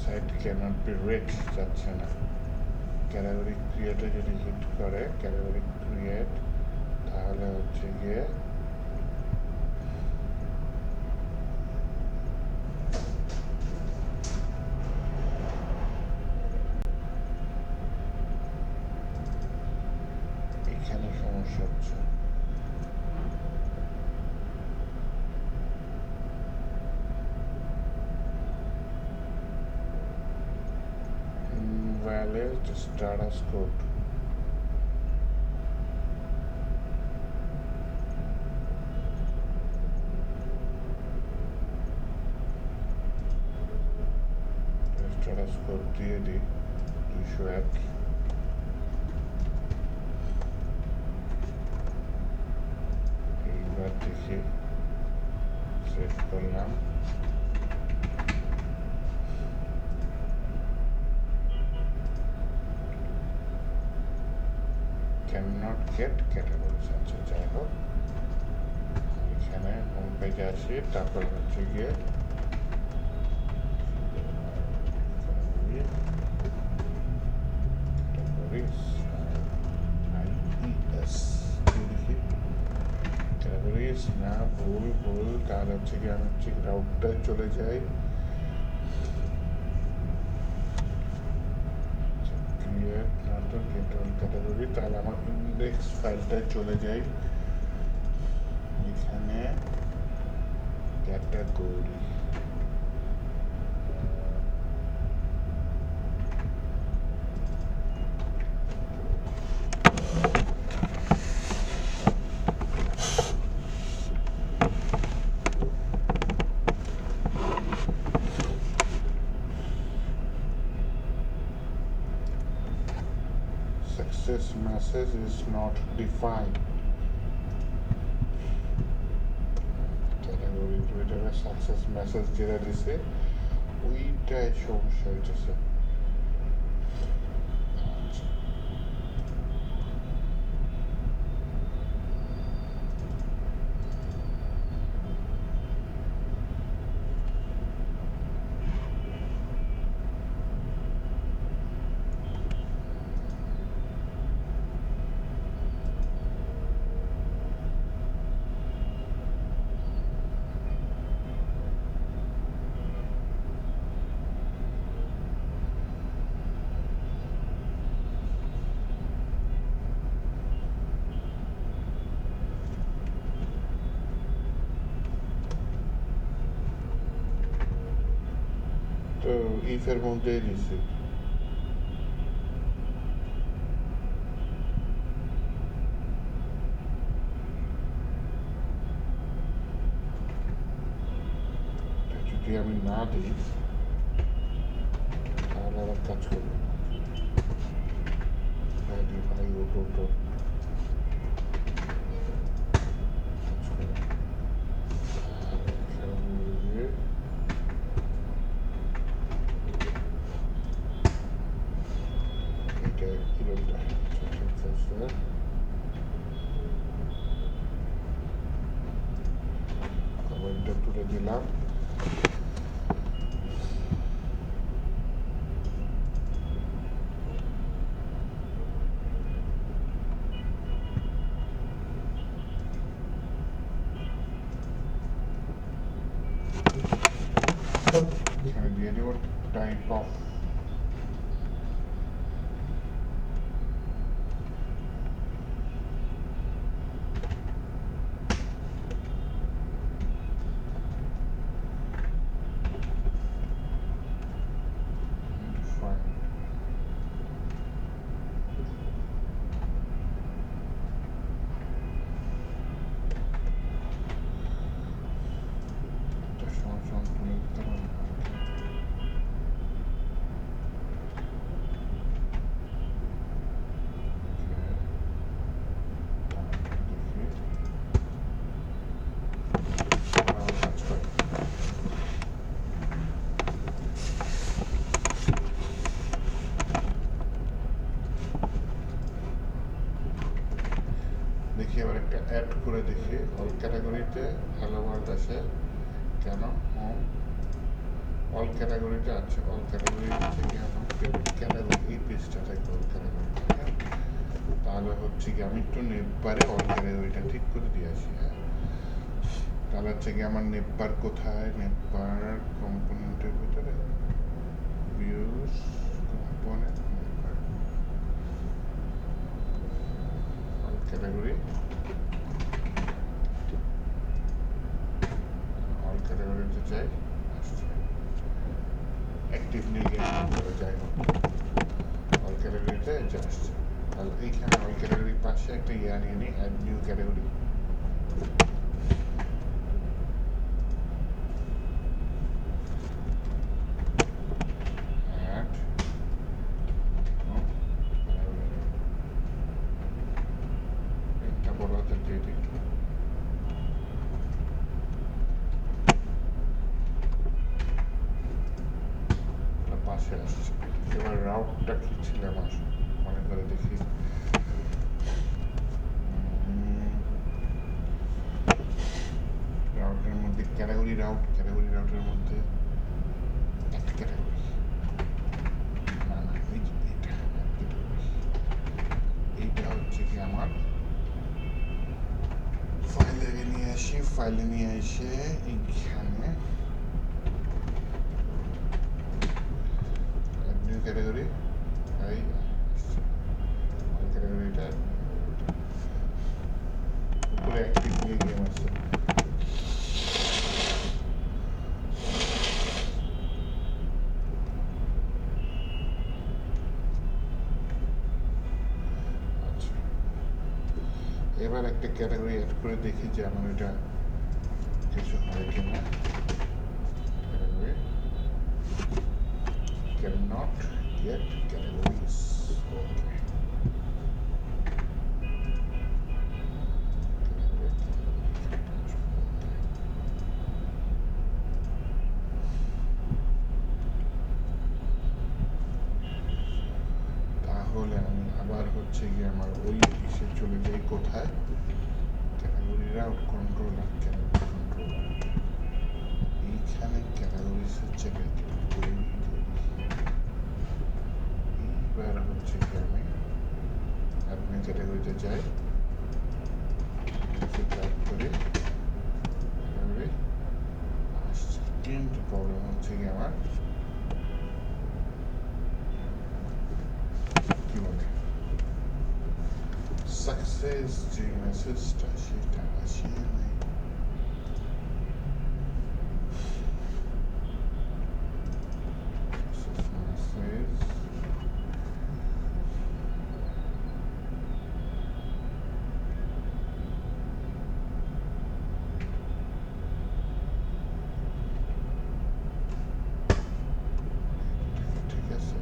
site cannot be reach যাচ্ছে না। ক্যাটাগরি ক্রিয়েটে যদি হিট করে ক্যাটাগরি ক্রিয়েট, তাহলে হচ্ছে গিয়ে এখানে সমস্যা হচ্ছে। valid status code, status code দিয়ে দিই 201। এইবার দেখি সেভ করলাম। cannot get categories, আচ্ছা যাই হোক, এখানে হোম পেজে আসি, তারপর হচ্ছে গিয়ে ক্যাটাগরিজ না, ভুল, তাহলে হচ্ছে গিয়ে আমি ঠিক রাউটটায় চলে যাই। ক্রিয়েট নতুন ক্যাটাগরি, তাহলে আমার ইন্ডেক্স ফাইলটায় চলে যাই। এখানে category success message is not defined, category টুইটারে সাকসেস মেসেজ যেটা দিছে ওইটাই সমস্যা হইতেছে। তো ইফের মধ্যেই দিছি। যদি আমি না দিই তাহলে আবার কাজ করবে না। ভাই ওটো কমেন্টটা তুলে দিলাম। এখানে দিয়ে দেবো টাইপ অফ দেখি এবার একটা অ্যাড করে দেখি অল ক্যাটাগরিতে হ্যালো ওয়ার্ল্ড আসে কেন। হোম অল ক্যাটাগরিটা আছে, অল ক্যাটাগরি হচ্ছে কি আমার ক্যাটাগরি এই পেজটা থাকবে অল ক্যাটাগরি, হ্যাঁ। তাহলে হচ্ছে কি আমি একটু নেটবারে অল ক্যাটাগরিটা ঠিক করে দিয়ে আসি, হ্যাঁ। তাহলে হচ্ছে কি আমার নেটবার কোথায়, নেটবার কম্পোনেন্টের ভিতরে views component navbar all category, all ক্যাটাগরিতে যাই, আসছে অ্যাক্টিভ নিউ গেম করে যাই হোক, অল ক্যাটাগরিতে যা আসছে। তাহলে এইখানে অল ক্যাটাগরির পাশে একটা ইয়া নিয়ে নিই, অ্যাড নিউ ক্যাটাগরি, অ্যাড একটা বড় হাতের দিয়ে দিই, পাশে আসছে। এবার রাউটটা কি ছিল আমার, মনে করে দেখি, রাউটের মধ্যে ক্যাটাগরি রাউট, ক্যাটাগরি রাউটের মধ্যে একটা ক্যাটাগরি, না না এই যে এইটা এইটা হচ্ছে কি আমার ফাইলে নিয়ে আসি, ফাইলে নিয়ে এসে এইখানে নিউ ক্যাটাগরি, এই ক্যাটাগরিটা উপরে অ্যাক্টিভ নিয়ে গেম আছে, আচ্ছা। এবার একটা ক্যাটাগরি অ্যাড করে দেখি যে আমার এটা কিছু হয় কিনা। Category cannot get categories, okay. তাহলে আমি আবার হচ্ছে গিয়ে আমার ওই ইসে চলে যাই, কোথায়, category route controller, category controller, এইখানে ক্যাটাগরিজ হচ্ছে এইবার হচ্ছে কি আমি অ্যাডমিন ক্যাটাগরিতে যাই, টাইপ করে ক্যাটাগরি আসছে। কিন্তু প্রবলেম হচ্ছে কি আমার কি বলে সাকসেস যে মেসেজটা সেটা আসে নাই। মেসেজ ঠিক আছে,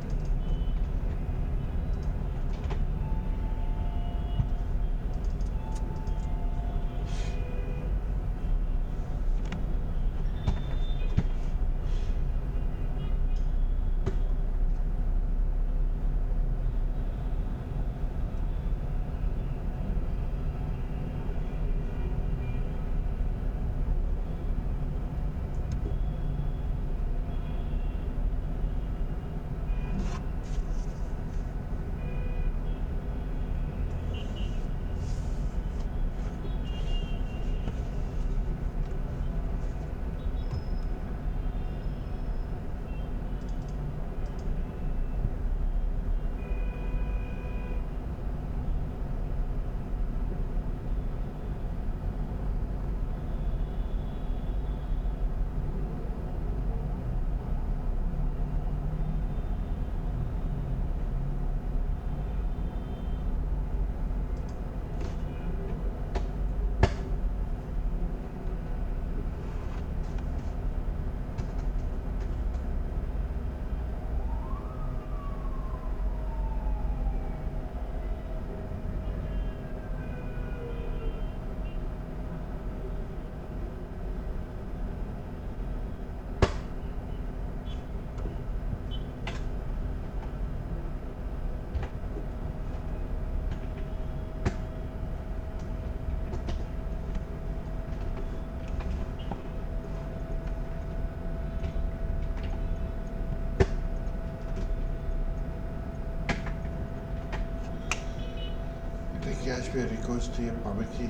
দেখে আসবে রিকোয়েস্ট দিয়ে পাবে কি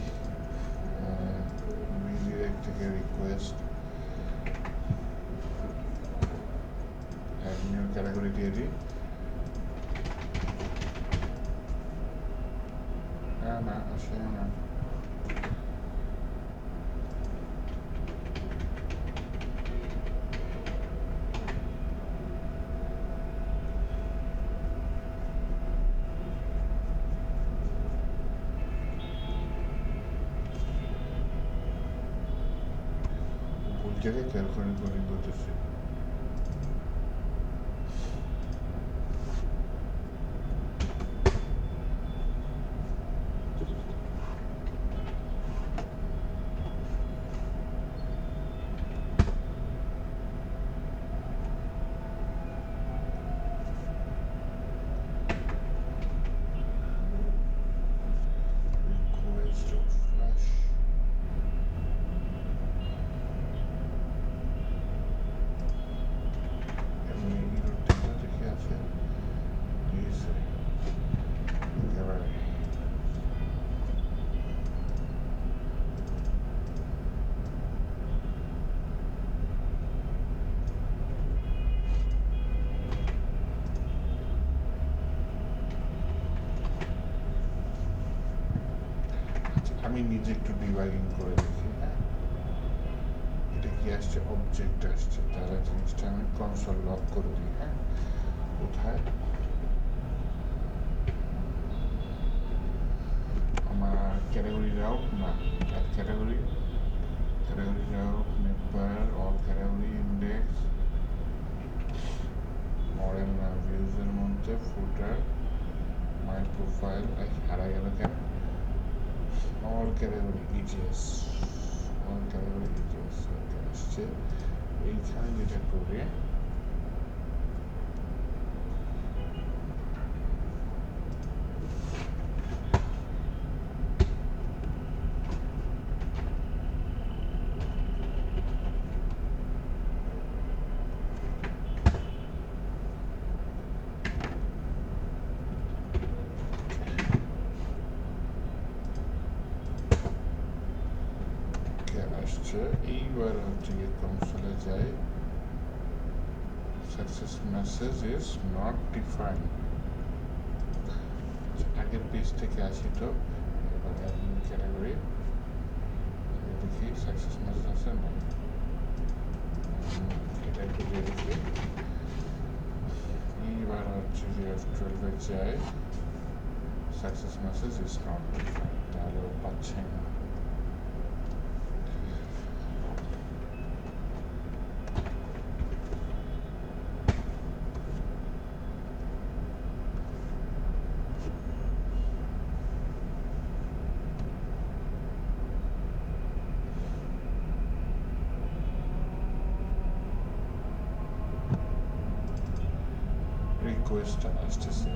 ডিরেক্ট থেকে রিকোয়েস্ট নিউ ক্যাটাগরি দিয়ে দিই না আসে না ভুল জায়গায় ক্যালকুলেট করতেছি আমি নিজে একটু ডিবাগিং করে দেখি হ্যাঁ এটা কি আসছে অবজেক্ট আসছে তাহলে জিনিসটা আমি কনসোল লক করে দিই হ্যাঁ কোথায় আমার ক্যাটাগরি রাউট না ক্যাটাগরি রাউট নেপার অল ক্যাটাগরি ইন্ডেক্স মডেল ভিউজের মধ্যে ফুটার মাই প্রোফাইল হারা গেল কেন all category ETS all category ETS আসছে এইখানে যেটা করে আসছে এইবার হচ্ছে গিয়ে কনসোলে যাই success message is not defined আগের পেজ থেকে আসি তো এবার অ্যাডমিন ক্যাটাগরি দেখি সাকসেস মেসেজ আছে না এটা একটু দিয়ে দেখি এইবার হচ্ছে যে F12 যাই success message is not defined তাহলে পাচ্ছে না রিকোয়েস্টটা আসতেছে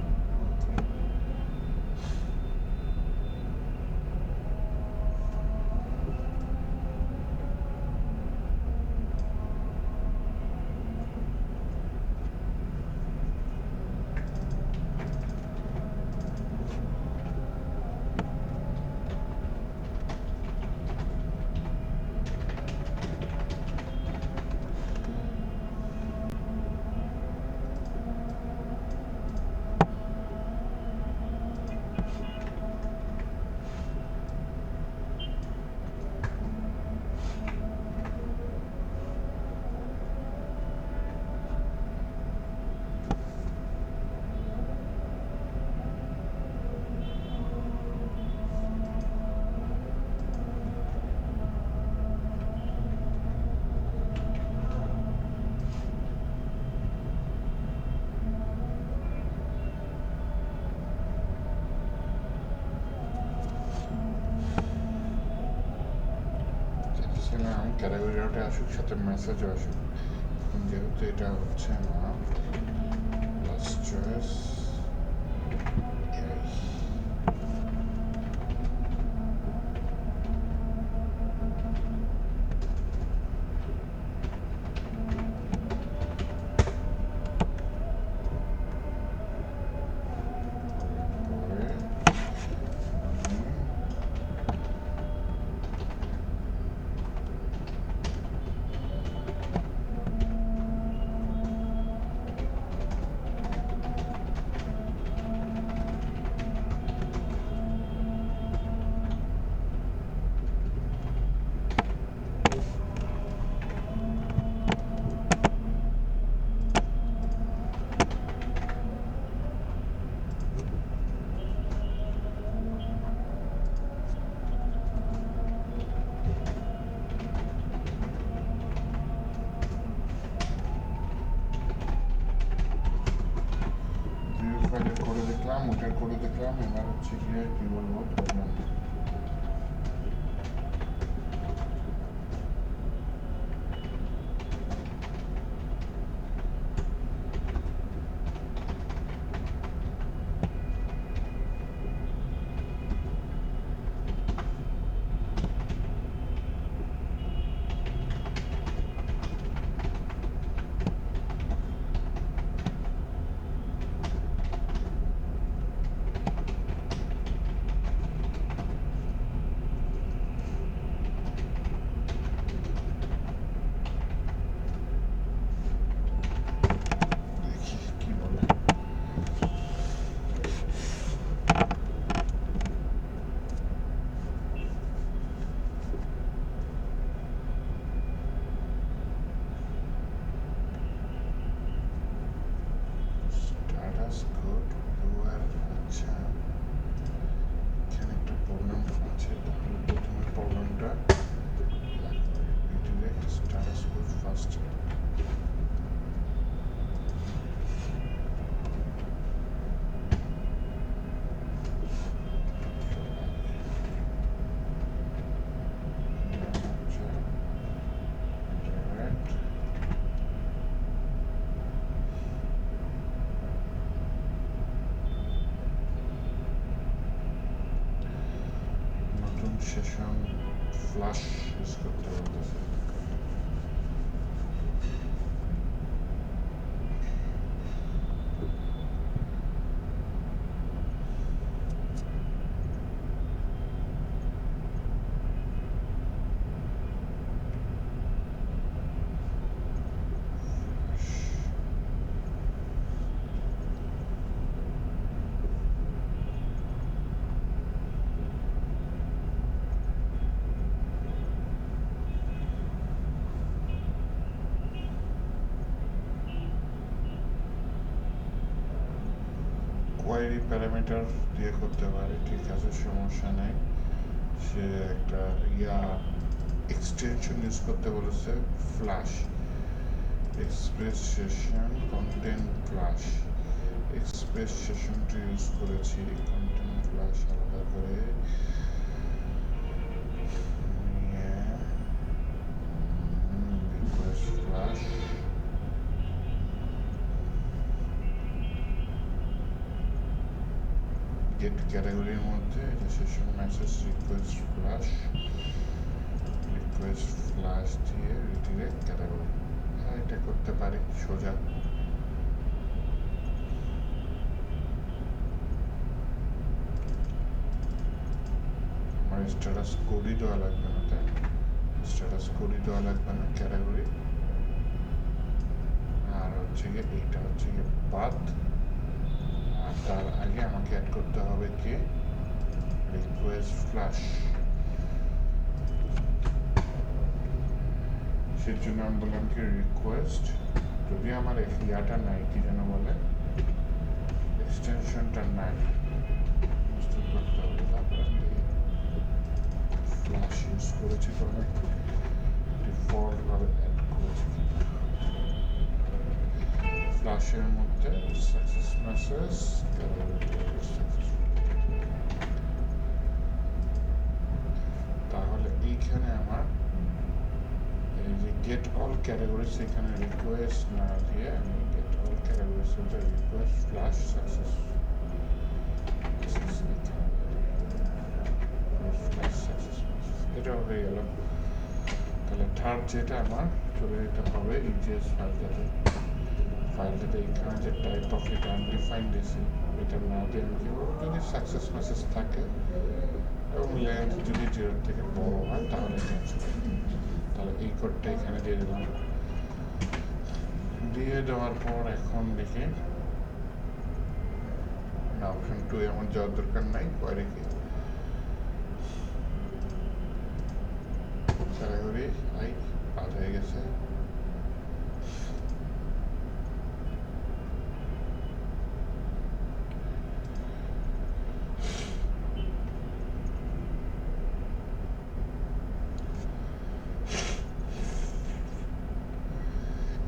ক্যাটাগরি রাউটে আসুক সাথে মেসেজও আসুক যেহেতু এটা হচ্ছে না লাস্ট চয়েস বের করে দেখলাম। এবার হচ্ছে গিয়ে কি বলবো প্রবলেম দেখি কি বলে। স্ট্যাটাস কোড ইউআর, আচ্ছা এখানে একটা প্রবলেম আছে। তাহলে প্রথমে প্রবলেমটা রিডিরেক্ট স্ট্যাটাস কোড ফার্স্ট। নতুন সেশন ফ্লাশ ইউজ করতে বলতেছে। কোয়েরি প্যারামিটার দিয়ে করতে পারে, ঠিক আছে, সমস্যা নেই। সে একটা এক্সটেনশন ইউজ করতে বলেছে, flash express session content flash. Express সেশনটা ইউজ করেছি, কন্টেন্ট ফ্ল্যাশ আলাদা করে নিয়ে রিকোয়েস্ট ফ্ল্যাশ। গেট ক্যাটাগরির মধ্যে সেশন মেসেজ রিকোয়েস্ট ফ্ল্যাশ দিয়ে রিডিরেক্ট ক্যাটাগরি। হ্যাঁ, এটা করতে পারি সোজা। আমার স্ট্যাটাস কোডই দেওয়া লাগবে না, তাই স্ট্যাটাস কোডই দেওয়া লাগবে না, ক্যাটাগরি। আর হচ্ছে গিয়ে এইটা হচ্ছে গিয়ে বাদ। আর তার আগে আমাকে অ্যাড করতে হবে কি রিকোয়েস্ট ফ্ল্যাশ। সেই জন্য আমি বললাম কি রিকোয়েস্ট, যদি আমার ইয়াটা নাই, কি যেন বলে এক্সটেনশনটা নাই, ইনস্টল করতে হবে। তারপরে আমি ফ্ল্যাশ ইউজ করেছি, তো আমি ডিফল্টভাবে অ্যাড করেছি। ফ্ল্যাশের মধ্যে সাকসেস মেসেজ তাহলে এইখানে আমার এই যে গেট অল ক্যাটাগরিজ, এখানে রিকোয়েস্ট না দিয়ে আমি gate all categories request flash success এটাও হয়ে গেল। তাহলে থার্ড যেটা আমার চলে যেতে হবে ইজিএস ফাইলটাতে এখানে যে টাইপ অফ এটা আনডিফাইন্ড এসে এটা না দিয়ে আমি কি করবো, যদি সাকসেস মেসেজ থাকে এবং লেন্থ যদি 0 থেকে বড় হয় তাহলে তাহলে এই কোডটা এখানে দিয়ে দিলাম। দিয়ে দেওয়ার পর এখন দেখি না, অপশন 2 এমন যাওয়ার দরকার নাই, পরে কি ক্যাটাগরি আই বাদ হয়ে গেছে।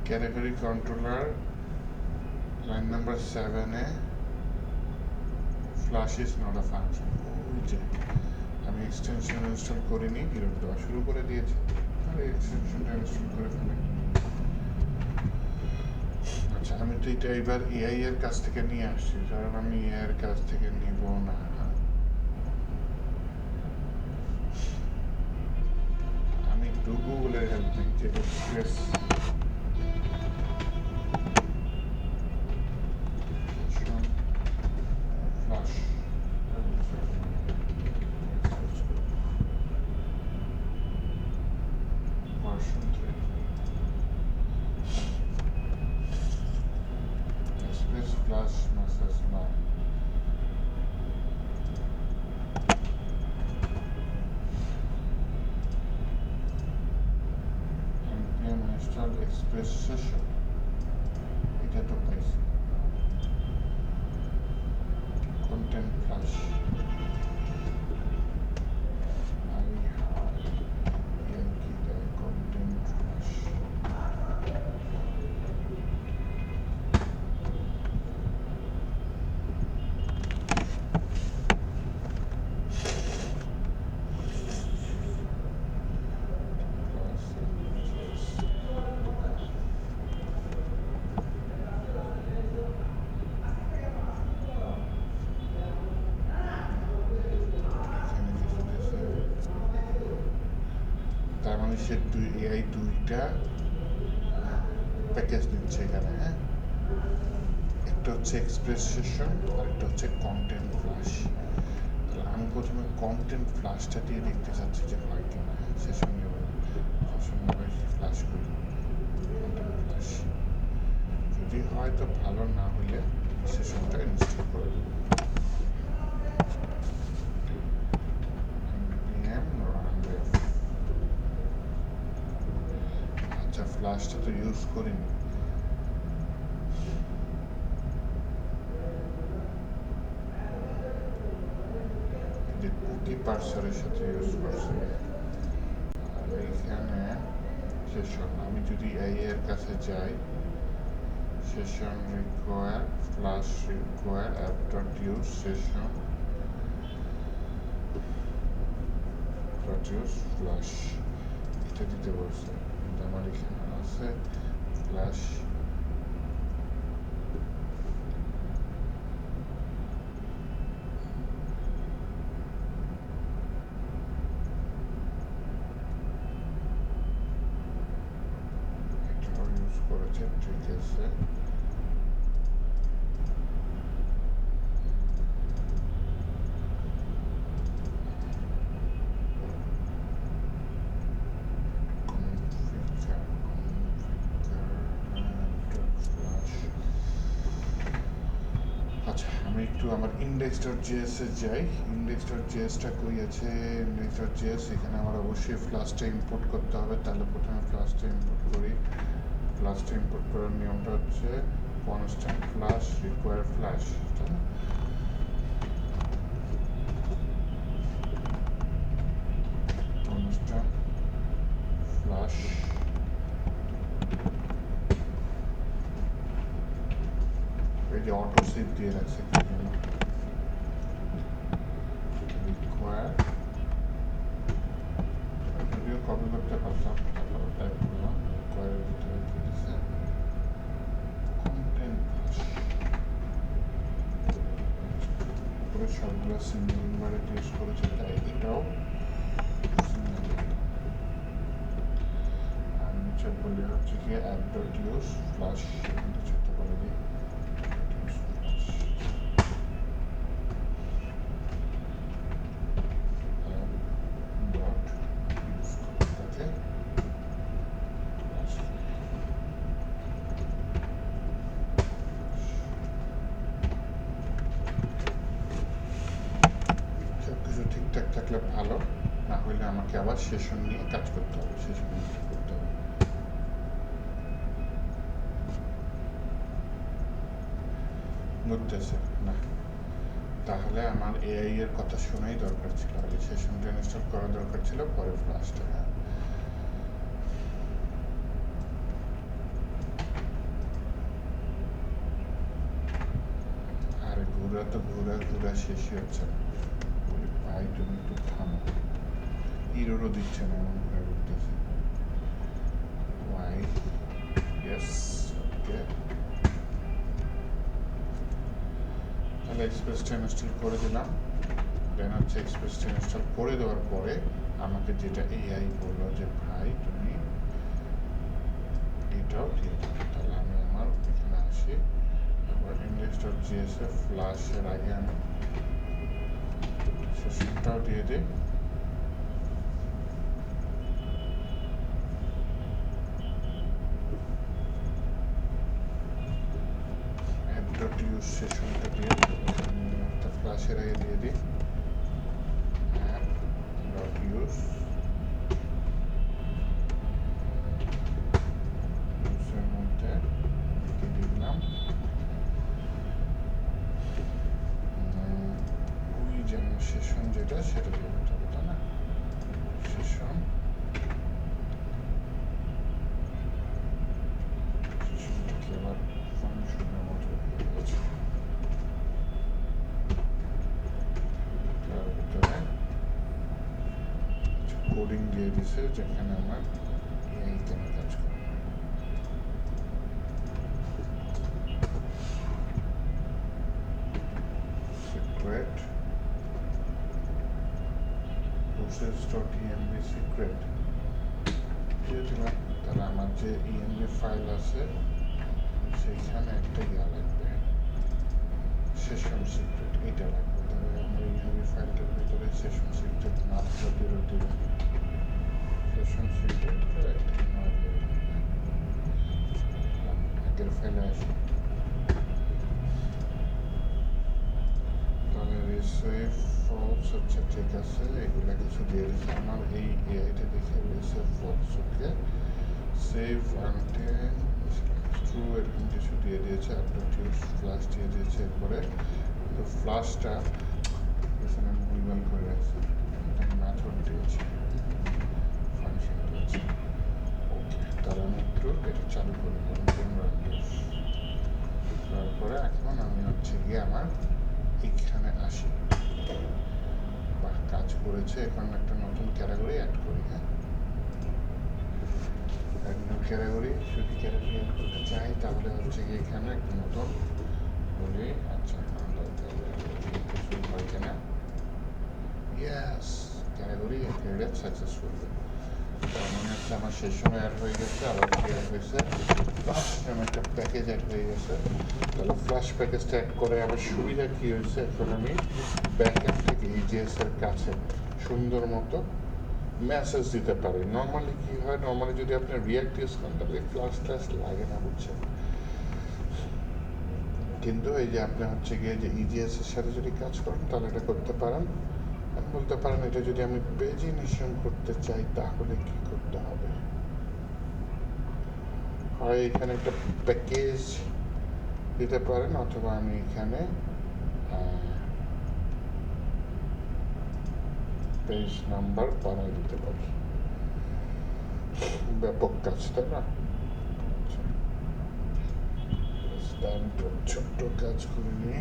ক্যাটাগরি কন্ট্রোলার লাইন নাম্বার 7-এ flash is not a function. ওই যে আমি এক্সটেনশন ইনস্টল করিনি, এরকম দেওয়া শুরু করে দিয়েছে, তাহলে এক্সটেনশনটা ইনস্টল করে ফেলে। আচ্ছা, আমি তো এটা এবার এআই এর কাছ থেকে নিয়ে আসছি, কারণ আমি এআই এর কাছ থেকে নিব না। আমি একটু গুগলের হেল্প নিই, যে express flash version 3 express flash message না। npm install express session, এটা তো পাইছি। content flash content flash তার মানে সে এআই দুইটা প্যাকেজ দিচ্ছে এখানে। হ্যাঁ, একটা হচ্ছে এক্সপ্রেস সেশন আর একটা হচ্ছে কন্টেন্ট ফ্লাশ। তাহলে আমি প্রথমে কন্টেন্ট ফ্লাশটা দিয়ে দেখতে চাচ্ছি যে হয় কি না। সেশন ফ্লাশ করি, কন্টেন্ট ফ্লাশ যদি হয় তো ভালো, না হলে সেশনটা ইনস্টল করে দেবো। আচ্ছা, ফ্লাশটা তো ইউজ করিনি, যে কুকি পার্সারের সাথে ইউজ করছি। আর এইখানে সেশন, আমি যদি এই এর কাছে যাই, session require flash require app dot use session dot use flash, এটা দিতে বলছে। কিন্তু আমার এখানে আছে ফ্লাশ ইউজ করেছে, ঠিক আছে। আচ্ছা, আমি একটু আমার ইন্ডেক্স ডট জিএসে যাই। ইন্ডেক্স ডট জিএসটা কই আছে? ইন্ডেক্স ডট জিএস, এখানে আমার অবশ্যই ফ্লাশটা ইম্পোর্ট করতে হবে। তাহলে প্রথমে ফ্লাশটা ইম্পোর্ট করি। ফ্লাশটা ইম্পোর্ট করার নিয়মটা হচ্ছে কনস্ট্যান্ট ফ্লাশ রিকোয়ার ফ্লাশ, তাই না? কনস্ট্যান্ট ফ্লাশ এই যে অটো সেভ দিয়ে রাখছে রিকোয়ার, যদিও কপি করতে পারতাম, তারপর টাইপ করলাম রিকোয়ারের ভিতরে দিয়েছে কন্টেন্ট ফ্লাশ। উপরে সবগুলো সিঙ্গেল ইনভার্টেড ইউজ করেছে, তাই এটাও সিঙ্গেল। আর নিচে বলে হচ্ছে কি অ্যাপ ডট ইউজ ফ্লাশ, নিচেতে বলে দিই ঠিকঠাক থাকলে ভালো, না হলে আমাকে আবার সেশন নিয়ে কাজ করতে হবে, সেশন ইনস্টল করতে হবে। বুঝতেছে না, তাহলে আমার এআই এর কথা শোনাই দরকার ছিল, আগে সেশনটা ইনস্টল করা দরকার ছিল, পরে ফ্লাশটা। আরে ঘুরা তো ঘোরা শেষই হচ্ছে না। বলি ভাই তুমি একটু থামো, ইরোরও দিচ্ছে না, এমন করে বলতেছে ওয়াই। ইয়েস, ওকে। তাহলে এক্সপ্রেসটা ইনস্টল করে দিলাম। দেন হচ্ছে এক্সপ্রেসটা ইনস্টল করে দেওয়ার পরে আমাকে যেটা এআই বললো যে ভাই তুমি এটাও দিয়ে দাও। তাহলে আমি আমার এখানে আসি, এবার index.js-এ ফ্লাশের আগে আমি সেশনটাও দিয়ে দিই। app.use সেশনটা দিয়ে ফ্লাশের আগে দিয়ে দিই app.use এর মধ্যে দিয়ে দিলাম ওই যেন সেশন যেটা সেটা দিয়ে দিতে হবে, তাই না? সেশন সেশনটাকে আবার ফাংশনের মতো হয়ে গেছে। তার ভিতরে কোডিং দিয়ে দিছে যেখানে আমার এআই কেন কাজ করে। সিক্রেট process.env সিক্রেট দিয়ে দিলাম। তাহলে আমার যে env ফাইল আছে সেইখানে একটা ইয়া লাগবে, সেশন সিক্রেট, এটা লাগবে। তাহলে আমরা env ফাইলটার ভিতরে সেশন সিক্রেট মাত্র দিলাম, সেশন সিক্রেট একটা নয় দিয়ে দিলাম। আগের ফাইলে আসি, তাহলে রিসেভ ফলস, আচ্ছা ঠিক আছে, এগুলা কিছু দিয়ে দিচ্ছে। আমার এই এআইটা দেখে রিসেভ ফলস, ওকে। সেভ আনটিল ট্রু এরকম কিছু দিয়ে দিয়েছে। app.use ফ্লাশ দিয়ে দিয়েছে। এরপরে তো ফ্লাশটা এখানে ভুলভাল করে রাখছে, এখানে মেথড দিয়েছে, ফাংশন দিয়েছে। ওকে, তাহলে আমি একটু এটা চালু করি, তারপরে এখন আমি হচ্ছে গিয়ে আমার এখানে আসি। বাহ, কাজ করেছে। এখন একটা নতুন ক্যাটাগরি অ্যাড করি। হ্যাঁ, নিউ ক্যাটাগরি, যদি ক্যাটাগরি অ্যাড করতে চাই তাহলে হচ্ছে গিয়ে এখানে একটা নতুন বলি, আচ্ছা কিছু হয় কিনা। Yes, category added successfully. তার মানে হচ্ছে আমার সেশনে অ্যাড হয়ে গেছে। আবার কি অ্যাড হয়েছে, ফ্লাশ নামে একটা প্যাকেজ অ্যাড হয়ে গেছে। তাহলে ফ্লাশ প্যাকেজটা অ্যাড করে আবার সুবিধা কী হয়েছে, এখন আমি ব্যাকএন্ড থেকে EJS এর কাছে সুন্দর মতো মেসেজ দিতে পারি। নর্মালি কী হয়, নর্মালি যদি আপনি রিয়াক্ট ইউজ করেন তাহলে ফ্লাশ ট্লাশ লাগে না, বুঝছেন। কিন্তু এই যে আপনি হচ্ছে গিয়ে যে EJS এর সাথে যদি কাজ করেন তাহলে এটা করতে পারেন। আমি বলতে পারেন এটা যদি আমি পেজিনেশন করতে চাই তাহলে কি করতে হবে, হয় এখানে একটা প্যাকেজ দিতে পারেন, অথবা আমি এখানে পেজ নাম্বার বানাই দিতে পারি। ব্যাপক কাজ, তাই না? ছোট্ট কাজ করে নিয়ে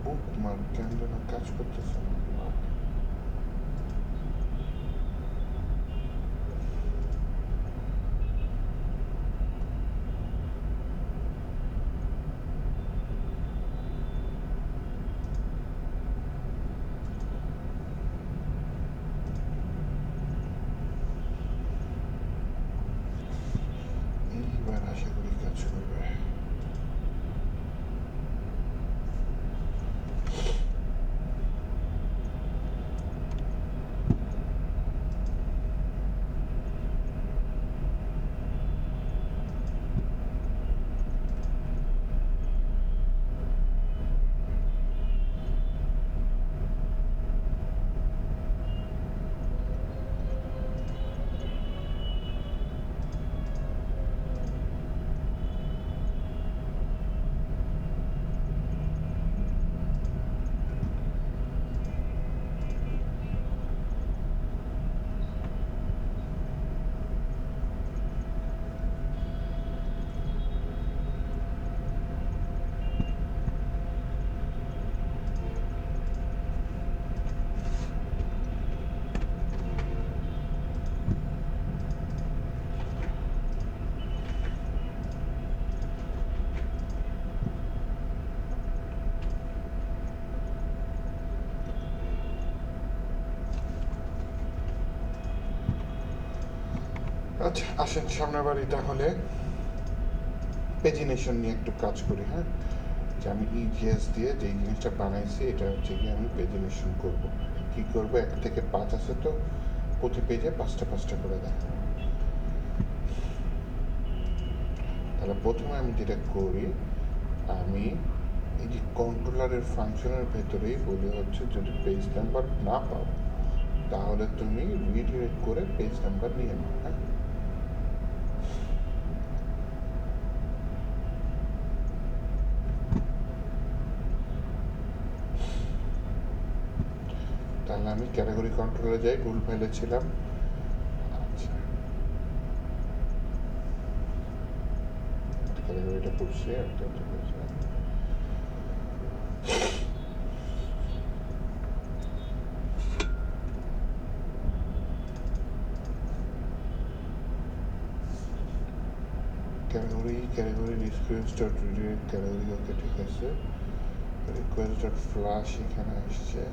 বুকমার্ক কেন যেন কাজ করতেছে না। এইবার আশা করি কাজ করবে। আচ্ছা, আসেন সামনের বাড়ি তাহলে পেজিনেশন নিয়ে একটু কাজ করি। হ্যাঁ, যে আমি ইজিএস দিয়ে যে জিনিসটা বানাইছি এটা হচ্ছে কি আমি পেজিনেশন করব। কি করব, 1 থেকে 5 আছে তো প্রতি পেজে 5টা করে দেখাবো। তাহলে প্রথমে আমি যেটা করি, আমি এই যে কন্ট্রোলারের ফাংশনের ভেতরেই বলে হচ্ছে যদি পেজ নাম্বার না পাও তাহলে তুমি রিডিরেক্ট করে পেজ নাম্বার নিয়ে নাও। হ্যাঁ, তাহলে আমি ক্যাটাগরি কন্ট্রোলে যাই, ভুল ফেলেছিলাম। আচ্ছা, ক্যাটাগরিটা করছি একটা category request dot redirect category, okay ঠিক আছে। রিকোয়েস্ট ডট ফ্লাশ এখানে আসছে।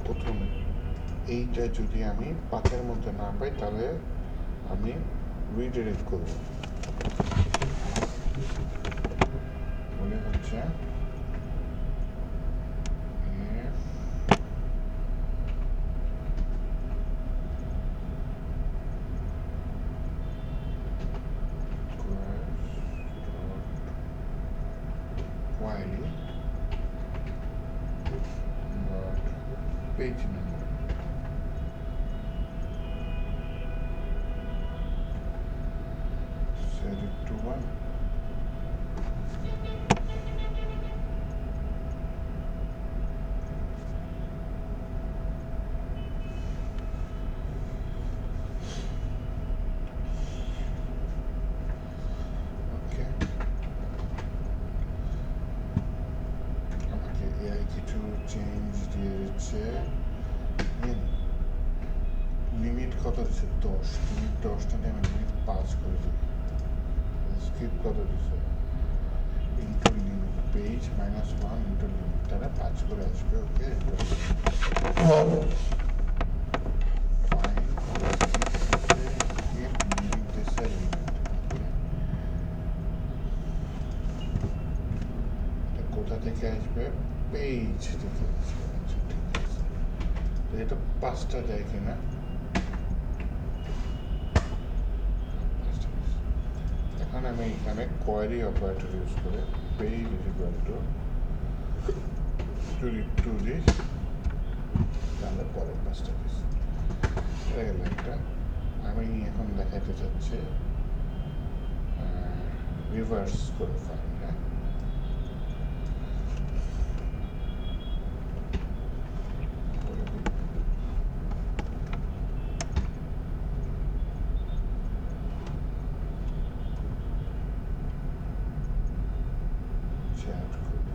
প্রথমে এইটা যদি আমি 5-এর মধ্যে না পাই তাহলে আমি রিডিরেক্ট করব। বলে হচ্ছে page number set it to 1. ওকে, আমাকে এআই কিছু চেঞ্জ দিয়ে দিচ্ছে। লিমিট কত দিচ্ছে? 10। লিমিট 10টা নিয়ে আমি লিমিট 5 করে দিই। স্কিপ কত দিচ্ছে? Into limit page -1 into limit, তারা 5 করে আসবে। ওকে, কোথা থেকে আসবে? পেজ থেকে আসবে। আচ্ছা, ঠিক আছে, তো এটা 5টা যায় কিনা? এখন আমি এখানে কোয়ারি অপারেটর ইউজ করে page is equal to this, তাহলে পরের 5টা দিস এটা গেল একটা। আমি এখন দেখাতে চাচ্ছি রিভার্স করে ফাইল। হ্যাঁ, চ্যাট করি।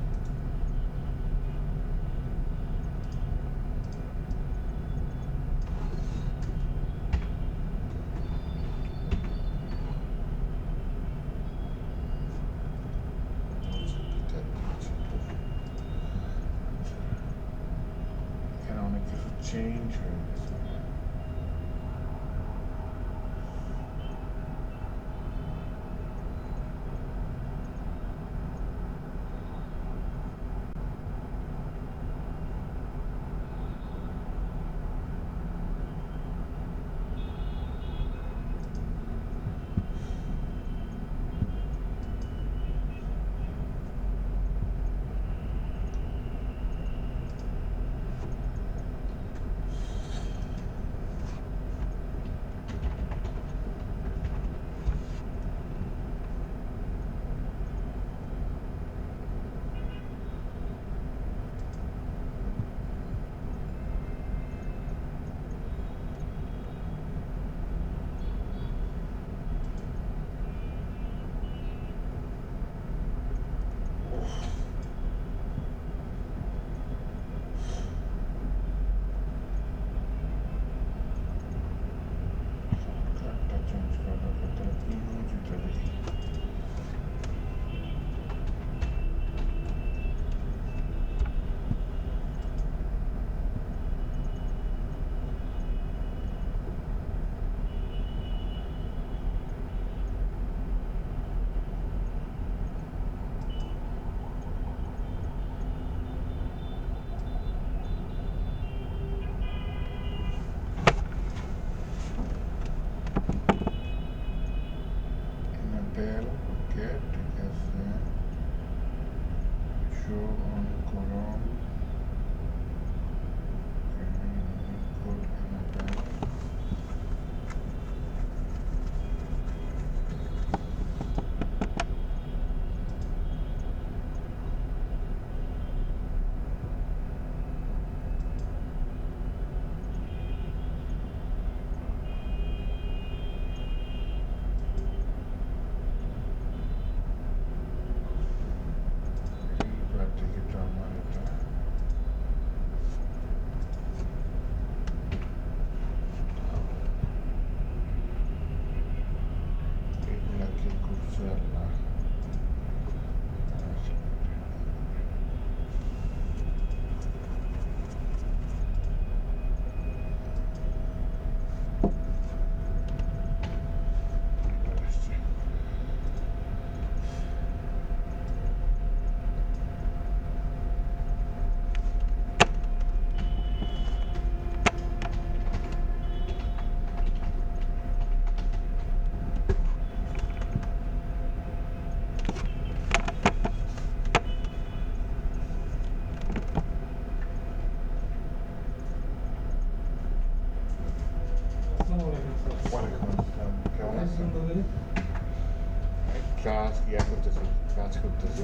ক্লাস করতেছি, কাজ করতেছি,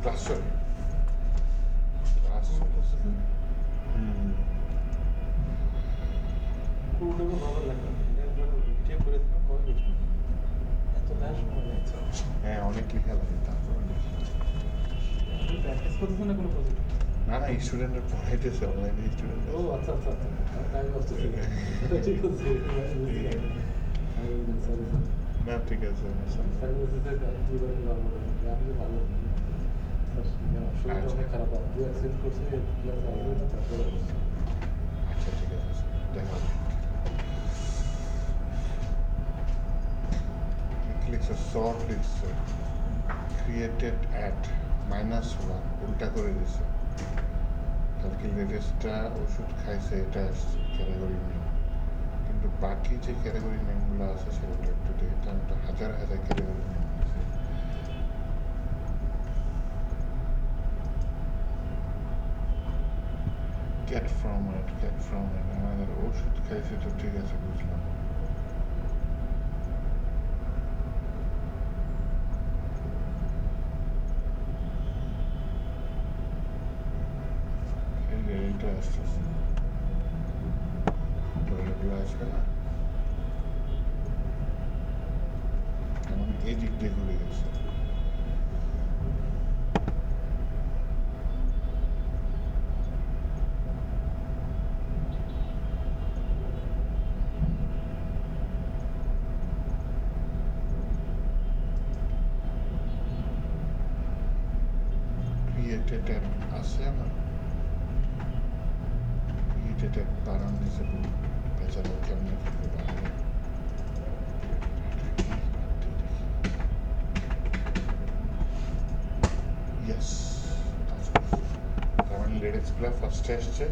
ক্লাস চলে, ক্লাস চলতেছে। হ্যাঁ, অনেক লেখা লাগে, তারপরে না না স্টুডেন্টরা পড়াইতেছে অনলাইনে, স্টুডেন্ট। ও আচ্ছা আচ্ছা আচ্ছা, আমি বুঝতেছি। ঠিক আছে, না ঠিক আছে, অনেক খারাপ, দু অ্যাক্সিডেন্ট করছে, ক্লাস আসবে না, তারপরে আচ্ছা ঠিক আছে, দেখা হবে। লিখছে শর্ট, লিখছে ক্রিয়েটেড অ্যাট -1, উল্টা করে দিছে। কালকে লেটেস্টটা ওষুধ খাইছে, এটা আসছে ক্যাটাগরি নেম, কিন্তু বাকি যে ক্যাটাগরি নেমগুলো আছে সেগুলো একটু দেখতাম, তো হাজার হাজার ক্যাটাগরি নেম আছে। ক্যাট ফ্রম আমাদের ওষুধ খাইছে, তো ঠিক আছে, বুঝলাম। এইটা আসতেছে, এগুলো আসবে না, এমন এই দিক দিয়ে ঘুরে গেছে। ক্রিয়েটেড অ্যাপ আছে আমার, ক্রিয়েটেড অ্যাপ বানান দিছে, বেচারা কেমনে করতে পারবে। ইয়েস, তার মানে লেটেস্টগুলো ফার্স্টে আসছে।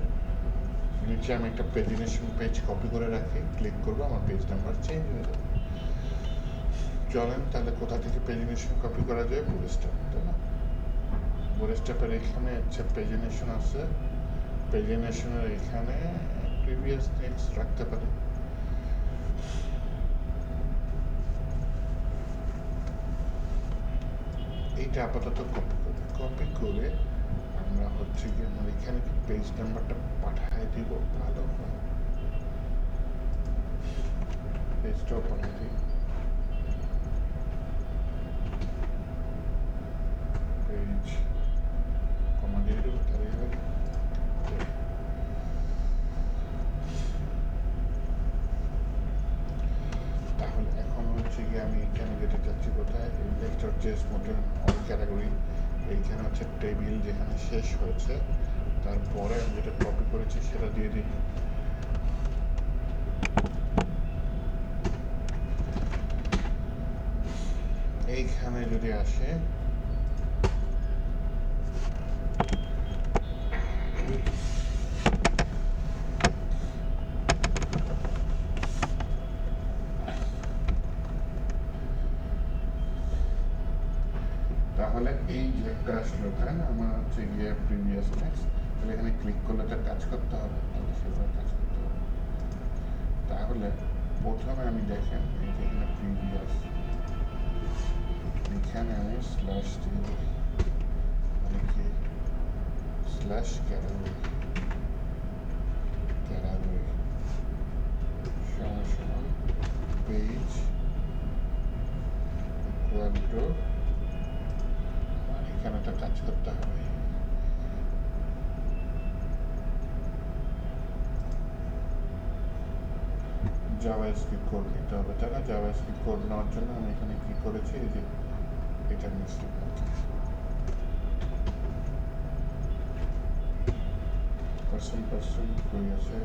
নিচে আমি একটা প্রেজেন্টেশন পেজ কপি করে রাখি, ক্লিক করবো, আমার পেজ নাম্বার চেঞ্জ হয়ে যাবে। চলেন তাহলে কোথা থেকে প্রেজেন্টেশন কপি করা যায়, বুটস্ট্র্যাপ, তাই না? বুটস্ট্র্যাপের এখানে হচ্ছে প্রেজেন্টেশন আছে, প্রেজেন্টেশনের এখানে প্রিভিয়াস টেক্সট রাখতে পারি। এইটা আপাতত কপি করে আমরা হচ্ছে কি আমার এখানে কি পেজ নাম্বারটা পাঠায় দিব, ভালো হয়, পেজটাও পাঠাই দিই, পেজ কমা দিয়ে দেবো, তাহলে হবে। তাহলে এখন হচ্ছে গিয়ে আমি এখানে যেতে চাচ্ছি কোথায়, এই lecture chess motor all category, এইখানে হচ্ছে টেবিল যেখানে শেষ হয়েছে, তারপরে আমি যেটা কপি করেছি সেটা দিয়ে দিই। এইখানে যদি আসে, তাহলে এই যে একটা আসলো, তাই না, আমার হচ্ছে গিয়ে প্রিভিয়াস টেক্সট, তাহলে এখানে ক্লিক করলে তো কাজ করতে হবে, তাহলে সেভাবে কাজ করতে হবে। তাহলে প্রথমে আমি দেখেন এই যে এখানে প্রিভিয়াস, এখানে আমি স্ল্যাশ দিয়ে দিই, মানে কি স্ল্যাশ ক্যাটাগরি সমান পেজ ইকুয়াল টু, এখানে তো কাজ করতে হবে, জাভাস্ক্রিপ্ট কোড নিতে হবে, তাই না? জাভাস্ক্রিপ্ট কোড নেওয়ার জন্য আমি এখানে কি করেছি, এই যে এটা মিস্টেক আছে, পার্সেন্ট কই আছে,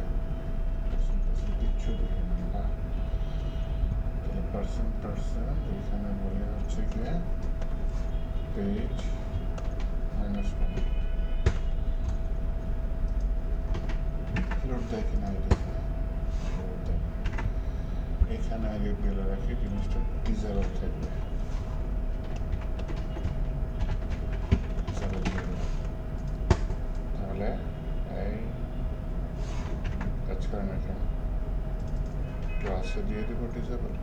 পার্সেন্ট কিচ্ছু দেখি না, তাহলে পার্সেন্ট এখানে বলে হচ্ছে গিয়ে পেজ -1 লোড দেয় কিনা এটা, এখানে আগে বেলে রাখি, জিনিসটা ডিজাইন থাকবে, তাহলে এই কাজ করে না কেন, ক্লাসে দিয়ে দেবো ডিসেবল।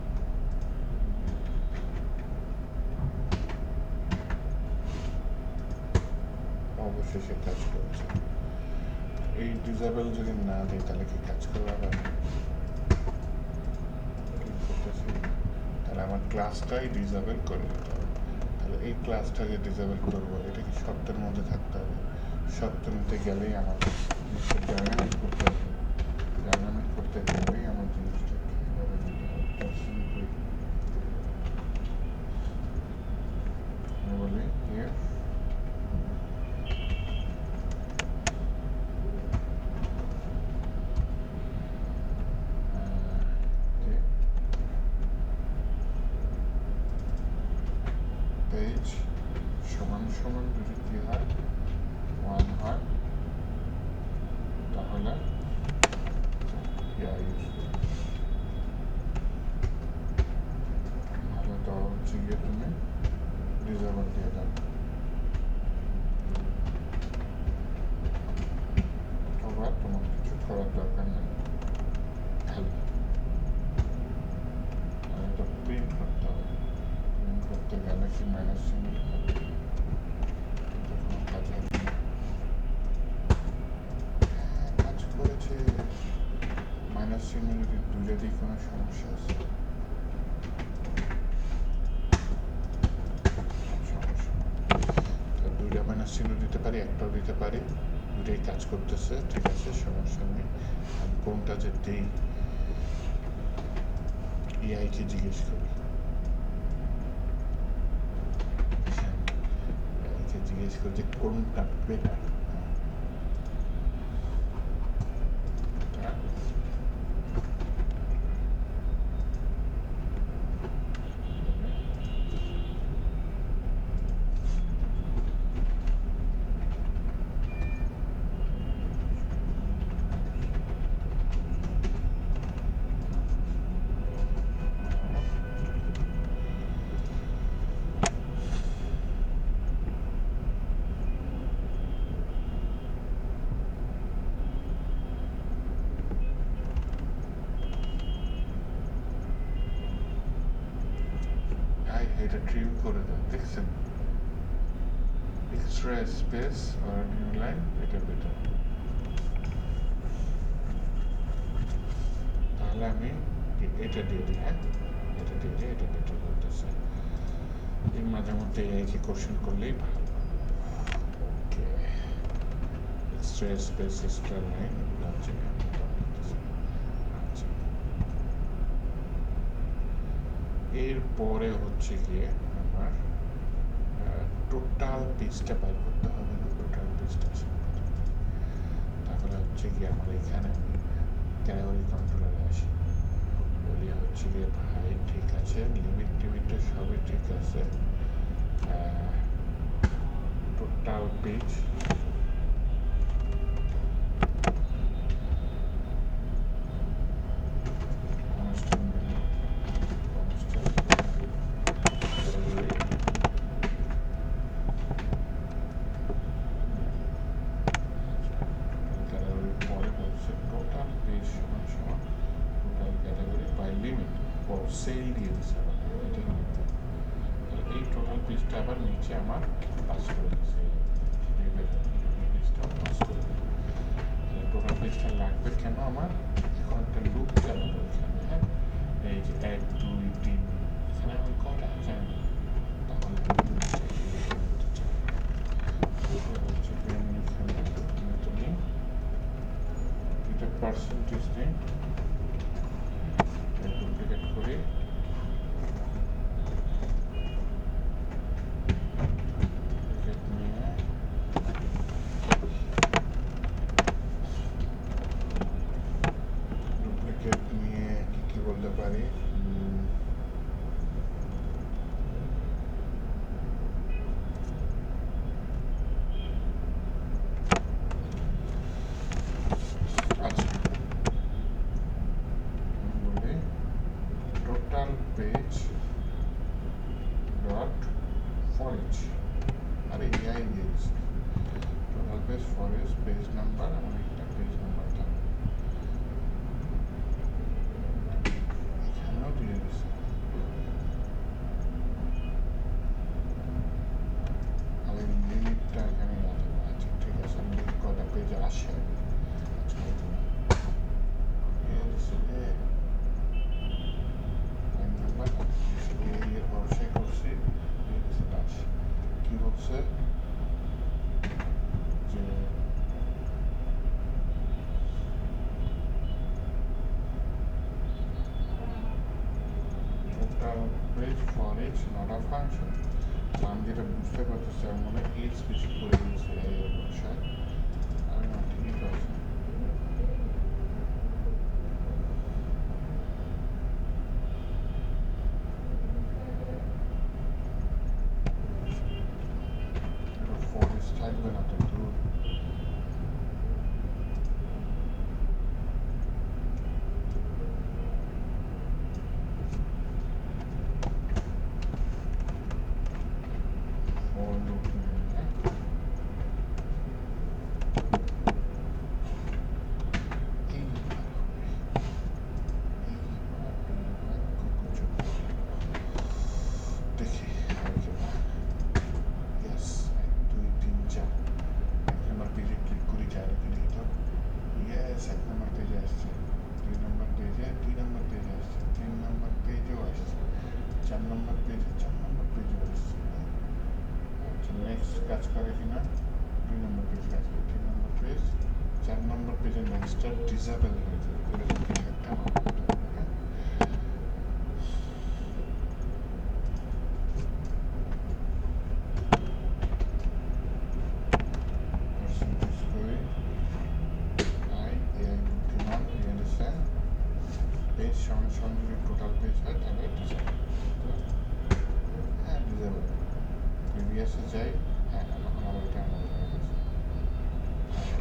অবশেষে কাজ করেছে। এই ডিসেবল যদি না দিই তাহলে কি কাজ করবে আবার? ক্লিক করতেছি, তাহলে আমার ক্লাসটাই ডিসেবল করে দিতে হবে। তাহলে এই ক্লাসটা যে ডিসেবল করবো এটা কি শর্তের মধ্যে থাকতে হবে? শর্ত নিতে গেলেই আমার ডায়নামিক করতে হবে। ডায়নামিক করতে গেলেই আমার জিনিসটা কীভাবে দিতে হবে? বলি ইয়ে পেজ সমান সমান যদি কি হয় 1 হয় তাহলে তাহলে তো হচ্ছে গিয়ে তুমি ডিসেবল দিয়ে দাও। আবার তোমার কিছু করার দরকার নেই, খালি এটা প্রিন্ট করতে হবে। প্রিন্ট করতে গেলে কি মাইনাস চিহ্ন হবে? কোনো কাজ হবে না। কাজ করেছে। মাইনাস চিহ্ন যদি দুইটা দিই কোনো সমস্যা আছে? সমস্যা তো দুইটা মাইনাস চিহ্ন দিতে পারি, একটাও দিতে পারি, দুইটাই কাজ করতেছে, ঠিক আছে, সমস্যা নেই। আমি কোনটা যে দিই এআইকে জিজ্ঞেস করি, এআইকে জিজ্ঞেস করি যে কোনটা বেটার। এটা ট্রিম করে দেয়, দেখছেন? এক্সট্রা স্পেস আর নিউ লাইন, এটা বেটার। তাহলে আমি এটা দিয়ে দিই, হ্যাঁ এটা দিয়ে দিই, এটা বেটার করতেছে। এই মাঝে মধ্যে এআইকে কোশ্চেন করলেই ভালো। ওকে, এক্সট্রা স্পেস এক্সট্রা লাইন এগুলো হচ্ছে আচ্ছা। এরপরে হচ্ছে গিয়ে আমার টোটাল পেজটা বাইর করতে হবে না, টোটাল পেজটা। তাহলে হচ্ছে গিয়ে আমার এখানে আমি ক্যাটাগরি কন্ট্রোলারে আসি, বলি হচ্ছে গিয়ে ভাই ঠিক আছে, লিমিট টিমিটটা সবই ঠিক আছে, টোটাল পেজ সেল দিয়ে দিচ্ছে আবার, এটা লিখতে। তাহলে এই টোটাল পেজটা আবার নিচে আমার পাস করে দিচ্ছে, এই পেজটা পাস করে দিচ্ছে। তাহলে টোটাল পেজটা লাগবে কেন আমার? এখন একটা লুপ চালাবো এখানে, হ্যাঁ, এই যে 1 2 3, এখানে আমি কটা জানি, তাহলে হচ্ছে এখানে তুমি এটা পার্সেন্টেজ নেই, ডুপ্লিকেট করে বলতে পারি আচ্ছা, বলি total page dot for each, আরে এআই দিয়েছে total page for each page number, আমার একটা পেজ নাম্বার থাকবে for each not a function. আমি যেটা বুঝতে পারতেছি আমার মনে হয় ইজ কিছু করে দিয়েছে এই ভাষায়। আমি না ঠিক আছে। ফর ইচ থাকবে না তো দূর। ফর লুপ হ্যাঁ দেখি ইয়েস 1 2 3 4 এক নম্বর পেজে ক্লিক করি চার দেখি তো ইয়েস 1 নম্বর পেজে আসছে 2 নম্বর পেজে 2 নম্বর পেজে আসছে 3 নম্বর পেজেও আসছে 4 নম্বর পেজে 4 নম্বর পেজেও আসছে। আচ্ছা নেক্সট কাজ করে কিনা 2 নম্বর পেজ কাজ করে 3 নম্বর পেজ 4 নম্বর পেজে নেক্সটটা ডিসেবল হয়ে যাবে এরকম কিছু একটা আমার করতে হবে হ্যাঁ পার্সেন্টেজ করে আই এআই বুদ্ধিমান রিয়েলিসেন পেজ সঙ্গে সঙ্গে যদি টোটাল পেজ হয় তাহলে ডিসেবল হ্যাঁ ডিসেবল প্রিভিয়াসে যাই হ্যাঁ আমার ওইটা আমার হয়ে গেছে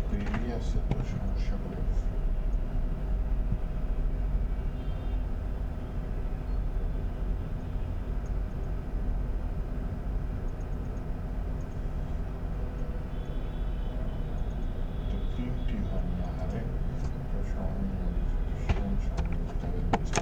প্রিভিয়াসে তো সমস্যা করে গেছে তো প্রিন্টই হয় না হারে তো সমস্যা বুঝতে পেরেছি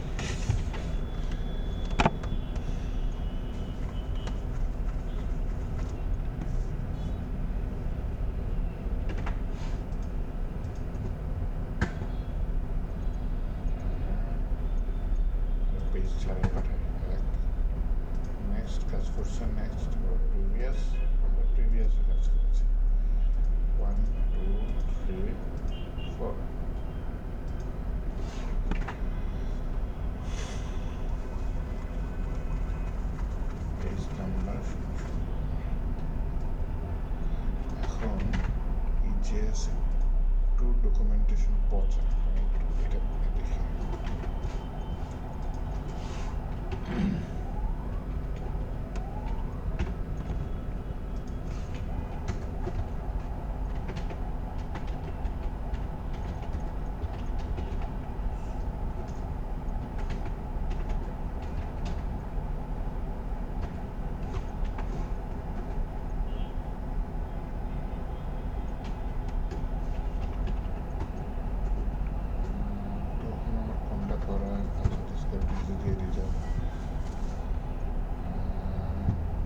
পেজ ছাড়াই পাঠাই এক নেক্সট কাজ করছে নেক্সট প্রিভিয়াস আমরা প্রিভিয়াসে কাজ করেছি 1 2 3 4 পেজ নাম্বার এখন ইজিএস একটু ডকুমেন্টেশন পচা একটু এটা করে দেখি তখন আমার কোনটা করা আচ্ছা ডিসক্রিপটিভ দিয়ে দিতে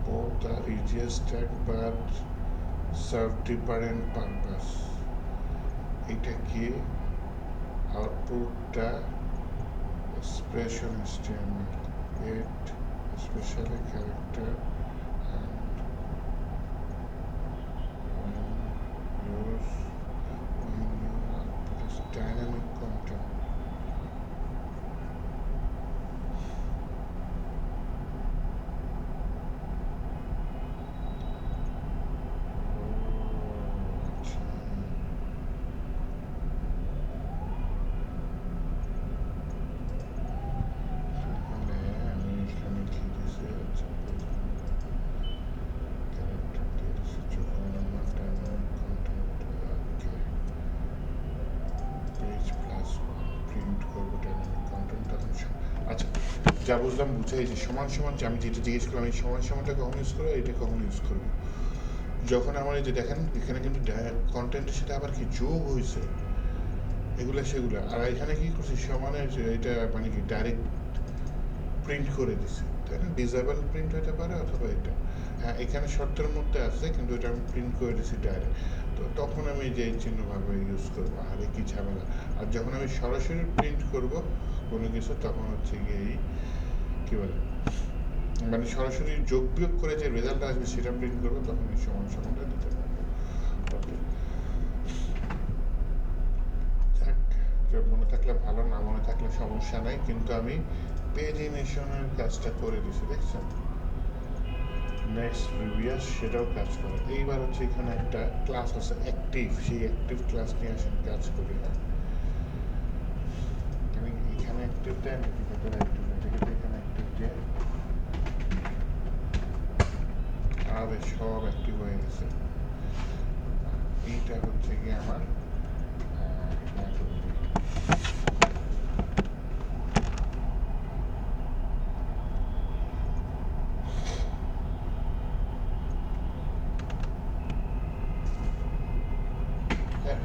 both are easiest tag but serve different purpose এটা কি আউটপুটটা expression HTML it especially character and use when you output is dynamic content যা বুঝলাম বুঝাই যে সমান সমান যে আমি যেটা জিজ্ঞেস করলাম এই সমান সমানটা কখন ইউজ করবো এটা কখন ইউজ করবো যখন আমার এই যে দেখেন এখানে কিন্তু কন্টেন্টের সাথে আবার কি যোগ হয়েছে এগুলো সেগুলো আর এখানে কি করছি সমানের যে এটা মানে কি ডাইরেক্ট প্রিন্ট করে দিছি তাই না ডিসেবল প্রিন্ট হতে পারে অথবা এটা হ্যাঁ এখানে শর্তের মধ্যে আছে কিন্তু এটা আমি প্রিন্ট করে দিছি ডাইরেক্ট তো তখন আমি যে চিহ্নভাবে ইউজ করবো আর কি ঝামেলা আর যখন আমি সরাসরি প্রিন্ট করব কোনো কিছু তখন হচ্ছে গিয়ে এই কী বলে মানে সরাসরি যোগ বিয়োগ করে যে রেজাল্ট আসবে সেটা প্রিন্ট করবো তখন এই সমান সমানটা দিতে পারবো ওকে যাক মনে থাকলে ভালো, না মনে থাকলে সমস্যা নাই, কিন্তু আমি পেজিনেশনের কাজটা করে দিছি, দেখছেন? নেক্সট প্রিভিয়াস সেটাও কাজ করে। এইবার হচ্ছে এখানে একটা ক্লাস আছে অ্যাক্টিভ, সেই অ্যাক্টিভ ক্লাস নিয়ে আসেন কাজ করি। হ্যাঁ, আমি এখানে অ্যাক্টিভ দেয় নাকি ভেতরে অ্যাক্টিভ দেয়, দেখে তো এখানে অ্যাক্টিভ দিয়ে আর সব অ্যাক্টিভ হয়ে গেছে। এইটা হচ্ছে গিয়ে আমার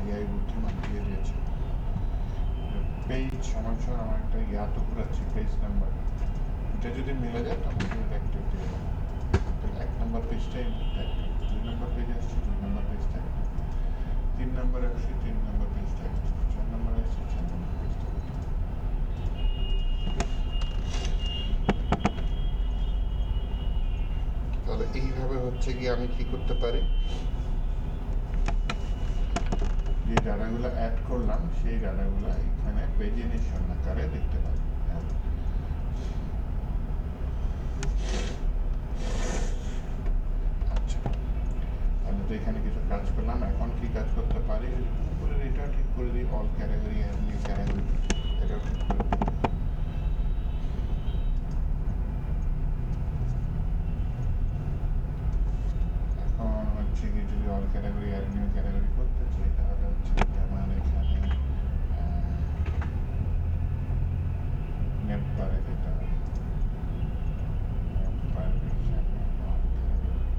এআই বুদ্ধিমান দিয়ে দিয়েছে। পেজ সমান সমান আমার একটা তো ঘুরাচ্ছি পেজ নাম্বার, এটা যদি মিলে যায় তখন তুমি অ্যাক্টিভ দিয়ে দেবো। তাহলে 1 নম্বর পেজটাই অ্যাক্টিভ, 2 নম্বর পেজে আসছে 2 নম্বর পেজটা অ্যাক্টিভ, 3 নম্বরে আসছে 3 নম্বর পেজটা অ্যাক্টিভ, 4 নম্বরে আসছে 4 নম্বর পেজটা অ্যাক্টিভ। তাহলে এইভাবে হচ্ছে গিয়ে আমি কি করতে পারি, যে ডাটাগুলো অ্যাড করলাম সেই ডাটাগুলো এখানে পেজিনেশন আকারে দেখতে পারি। হ্যাঁ, আচ্ছা, তাহলে তো এখানে কিছু কাজ করলাম। এখন কি কাজ করতে পারি, উপরের এটাও ঠিক করে দিই, অল ক্যাটাগরি আর নিউ ক্যাটাগরি এটাও ঠিক করে দিই। এখন হচ্ছে কি, যদি অল ক্যাটাগরি আর নিউ ক্যাটাগরি করতে চাই তাহলে হচ্ছে কি আমার এখানে নেট বারে যেতে হবে, নেট বারে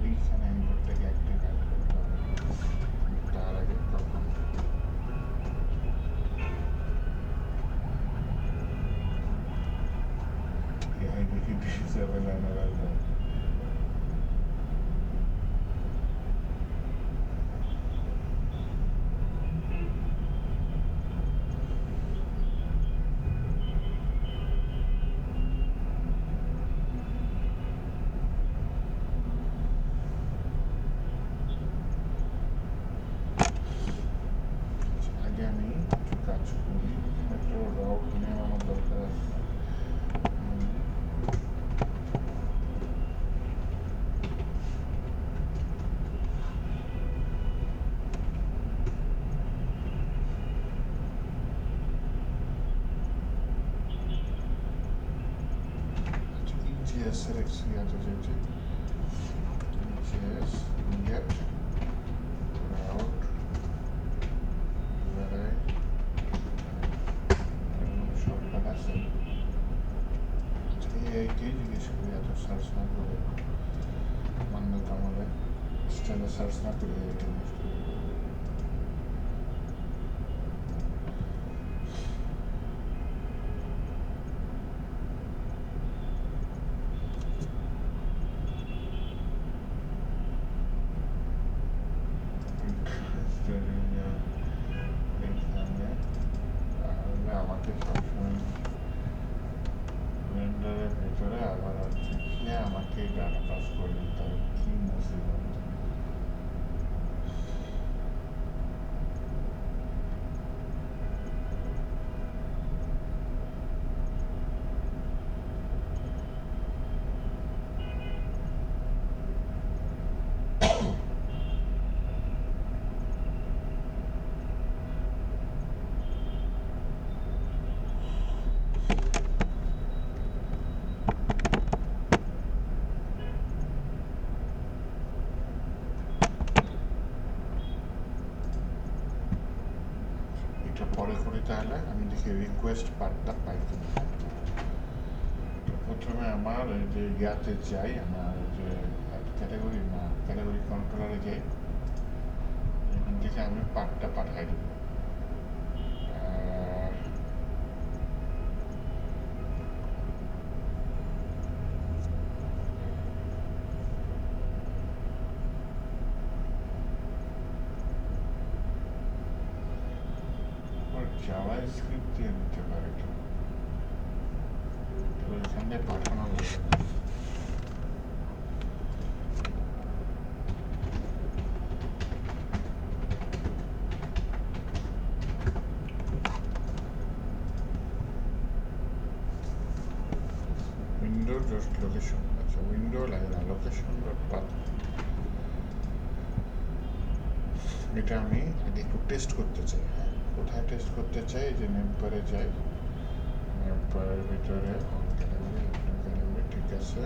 এইখানে ইনপুটটাকে অ্যাক্টিভ অ্যাড করতে হবে। তার আগে তখন এআই দেখি ডিসেবল অ্যানালাইজ হয়। আগে আমি কিছু কাজ করি, একটা রক নেওয়া আমার দরকার আছে। EGS এর ইয়াতে যেতে, EGS get route URI shortcut আছে। এআইকে জিজ্ঞেস করি, এত সার্চ না করে মান্যতা আমাদের স্টাইলে সার্চ না করে এআইকে জিজ্ঞেস করি। আমাকে সবসময় ব্লেন্ডারের ভেতরে আবার হচ্ছে কি আমাকে ডাটা পাস করে দিতে হবে, কি মুসিবত। এটা পরে করি, তাহলে আমি দেখি রিকোয়েস্ট পার্টটা পাই কিনা। তো প্রথমে আমার এই যে ইয়াতে যাই, আমার যে ক্যাটাগরি না ক্যাটাগরি কন্ট্রোলারে যাই, এখান থেকে আমি পার্টটা পাঠাই দেবো। জাভা স্ক্রিপ্ট দিয়ে দিতে পারে, তো এখানে পাঠানো যাবে না। window just location আচ্ছা window লাগে না location dot path এটা আমি আগে একটু টেস্ট করতে চাই হ্যাঁ কোথায় টেস্ট করতে চাই যে নেমবারে যাই নেমবারের ভিতরে অন ক্যাটাগরি ঠিক আছে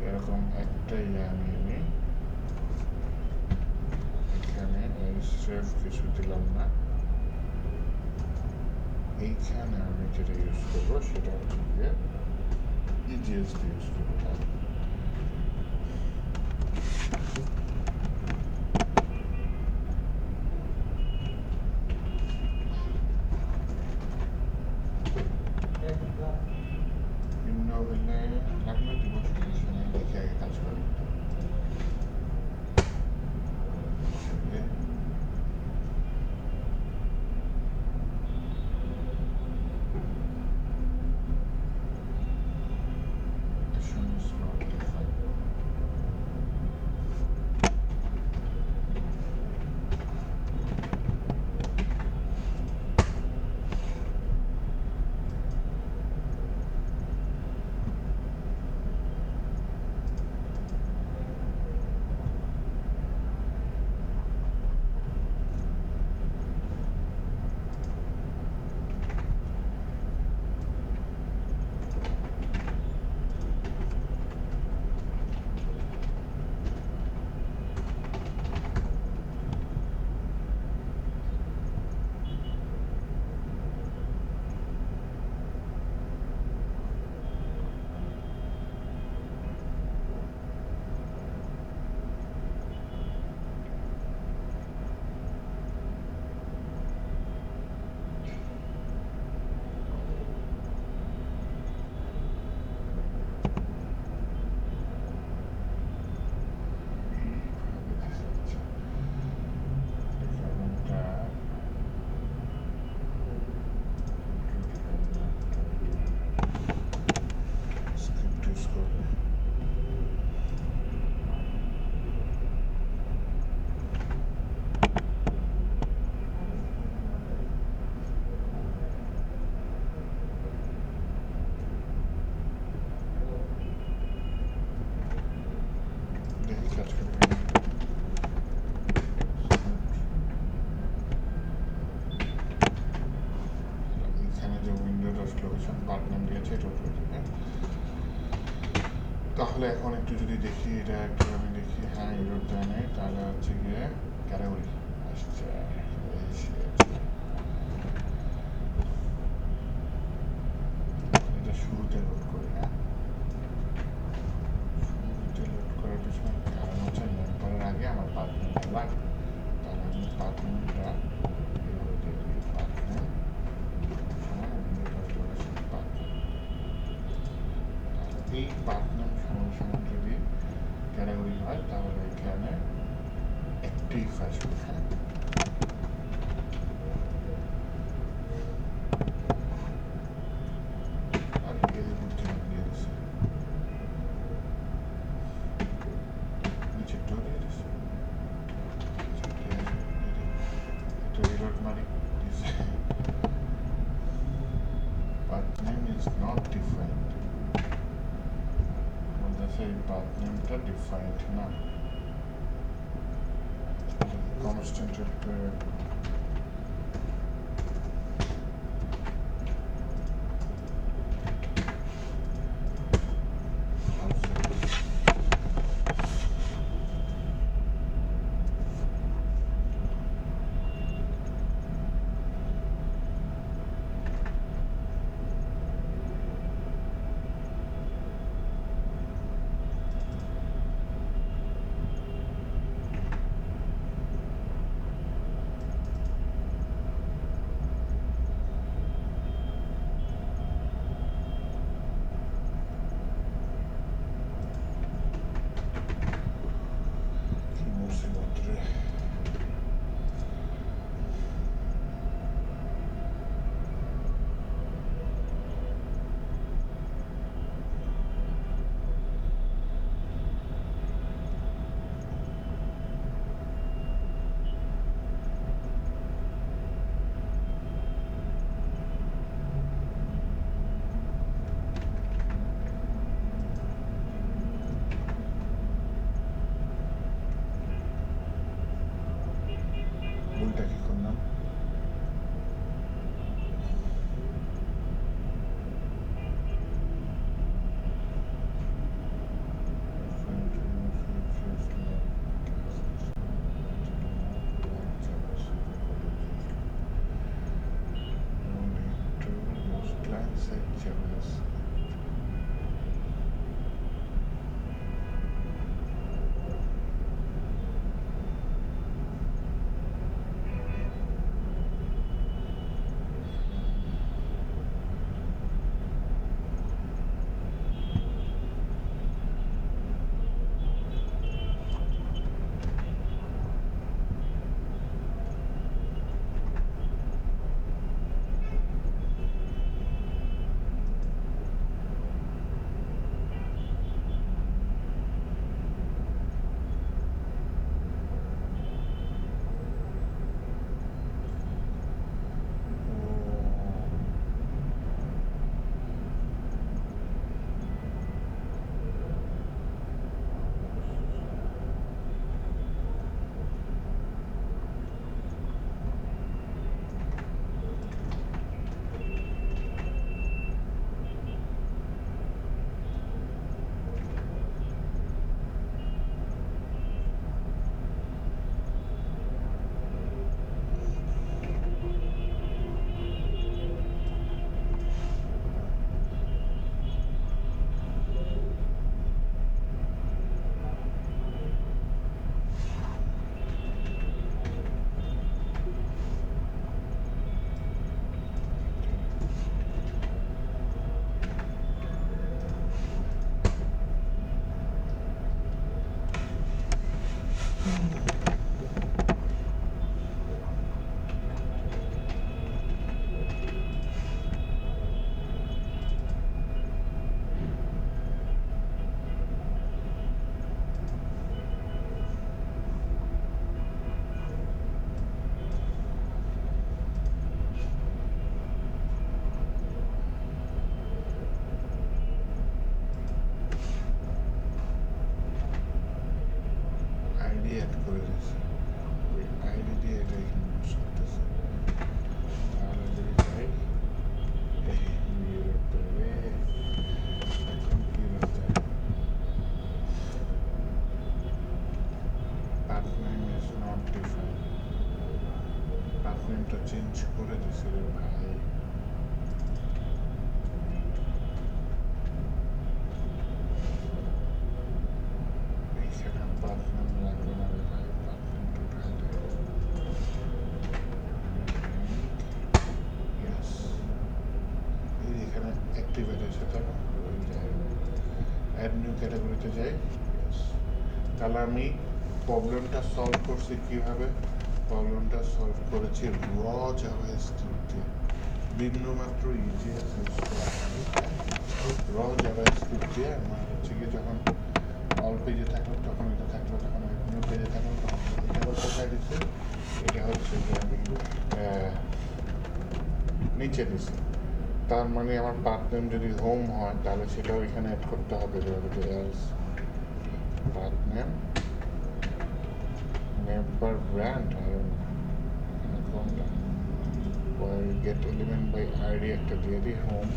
এরকম একটাই আমি নিই এখানে সেফ কিছু দিলাম না এইখানে আমি যেটা ইউজ করবো সেটা হচ্ছে গিয়ে ইজিএস ইউজ করবো ভিন্ন হলে লাগলে দিব সমস্যা নেই দেখে আগে কাজ করি তাহলে এখন একটু যদি দেখি এটা একটু আমি দেখি হ্যাঁ ইউরোপ দেয় নাই তাহলে হচ্ছে গিয়ে ক্যাটাগরি আসছে এটা শুরুতে লোড করি হ্যাঁ শুরুতে লোড করার পিছনে কারণ হচ্ছে নেমবারের আগে আমার পার্টনারটা লাগবে তাহলে আমি পার্টনারটা এভাবে দেখি পার্টনার সমান এই পার্টনার সমান যদি ক্যাটাগরি হয় তাহলে এখানে অ্যাক্টিভ আসবে হ্যাঁ আর এর বুদ্ধি দিয়ে দিচ্ছে নিচেরটাও দিয়ে দিচ্ছে এটা রিলোড মারি দিচ্ছে path name is not defined বলতেছে এই path nameটা ডিফাইন্ড না কনস্ট্যান্টের অ্যাক্টিভেট এসে থাকুন অ্যাড নিউ ক্যাটাগরিতে যাই। Yes. তাহলে আমি প্রবলেমটা সলভ করছি কীভাবে? প্রবলেমটা সলভ করেছি র জাভাস্ক্রিপ্ট দিয়ে, বিন্দুমাত্র ইজিএস ইউজ করা র জাভাস্ক্রিপ্ট দিয়ে। আমার হচ্ছে কি যখন অল পেজে থাকলো তখন এটা থাকলো, যখন নিউ পেজে থাকলো তখন এটা কোথায় দিচ্ছে, এটা হচ্ছে যে আমি নিচে দিছি। তার মানে আমার পাথ নেম যদি হোম হয় তাহলে সেটাও এখানে অ্যাড করতে হবে, পাথ নেম নেভার ব্র্যান্ড আর কোনটা গেট এলিমেন্ট বাই আইডি একটা দিয়ে দিই হোম,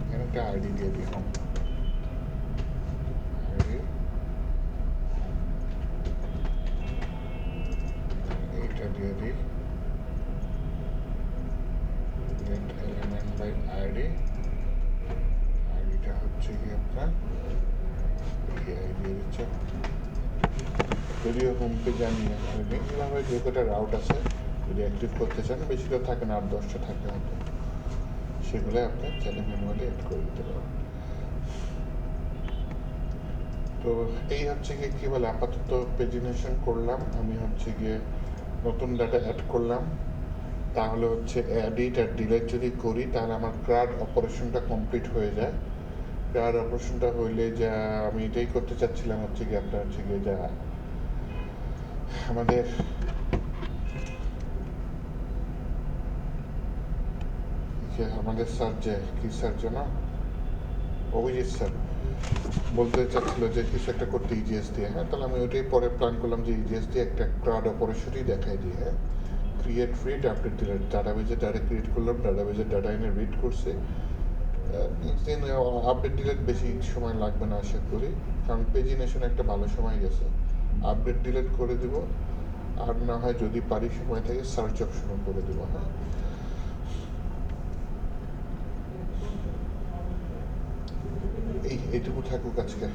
এখানে একটা আইডি দিয়ে দিই হোম আইডি, এইটা দিয়ে দিই গেট এলিমেন্ট বাই আইডি, আইডিটা হচ্ছে কি আপনার আইডি দিয়ে দিচ্ছে। যদিও হোম পেজে আমি এইভাবে যে কটা রাউট আছে যদি অ্যাক্টিভ করতে চান, বেশিটা থাকে না, 8-10টা থাকে হয়তো, সেগুলো আপনি চাইলে ম্যানুয়ালি অ্যাড করে দিতে পারেন। তো এই হচ্ছে গিয়ে কী বলে আপাতত পেজিনেশন করলাম আমি, হচ্ছে গিয়ে নতুন ডাটা অ্যাড করলাম। তাহলে হচ্ছে এডিট আর ডিলিট যদি করি তাহলে আমার ক্রাড অপারেশনটা কমপ্লিট হয়ে যায়। ক্রাড অপারেশনটা হইলে যা আমি এটাই করতে চাচ্ছিলাম, হচ্ছে গিয়ে আপনার হচ্ছে গিয়ে যা আমাদের আমাদের স্যার যে কি স্যার যেন অভিজিৎ স্যার বলতে চাচ্ছিল যে কিছু একটা করতে ইজিএস দিয়ে, হ্যাঁ তাহলে আমি ওইটাই পরে প্ল্যান করলাম যে ইজিএস দিয়ে একটা ক্রাউড অপারেশনই দেখাই দিয়ে, হ্যাঁ ক্রিয়েট রিড আপডেট ডিলিট, ডাটাবেজে ডাটা ক্রিয়েট করলাম, ডাটাবেজের ডাটা এনে রিড করছে, আপডেট ডিলিট বেশি সময় লাগবে না আশা করি, কারণ পেজিনেশন একটা ভালো সময় গেছে। আপডেট ডিলিট করে দিব, আর না হয় যদি পারি সময় থেকে সার্চ অপশনও করে দেবো। হ্যাঁ এইটুকু থাকুক আজকে।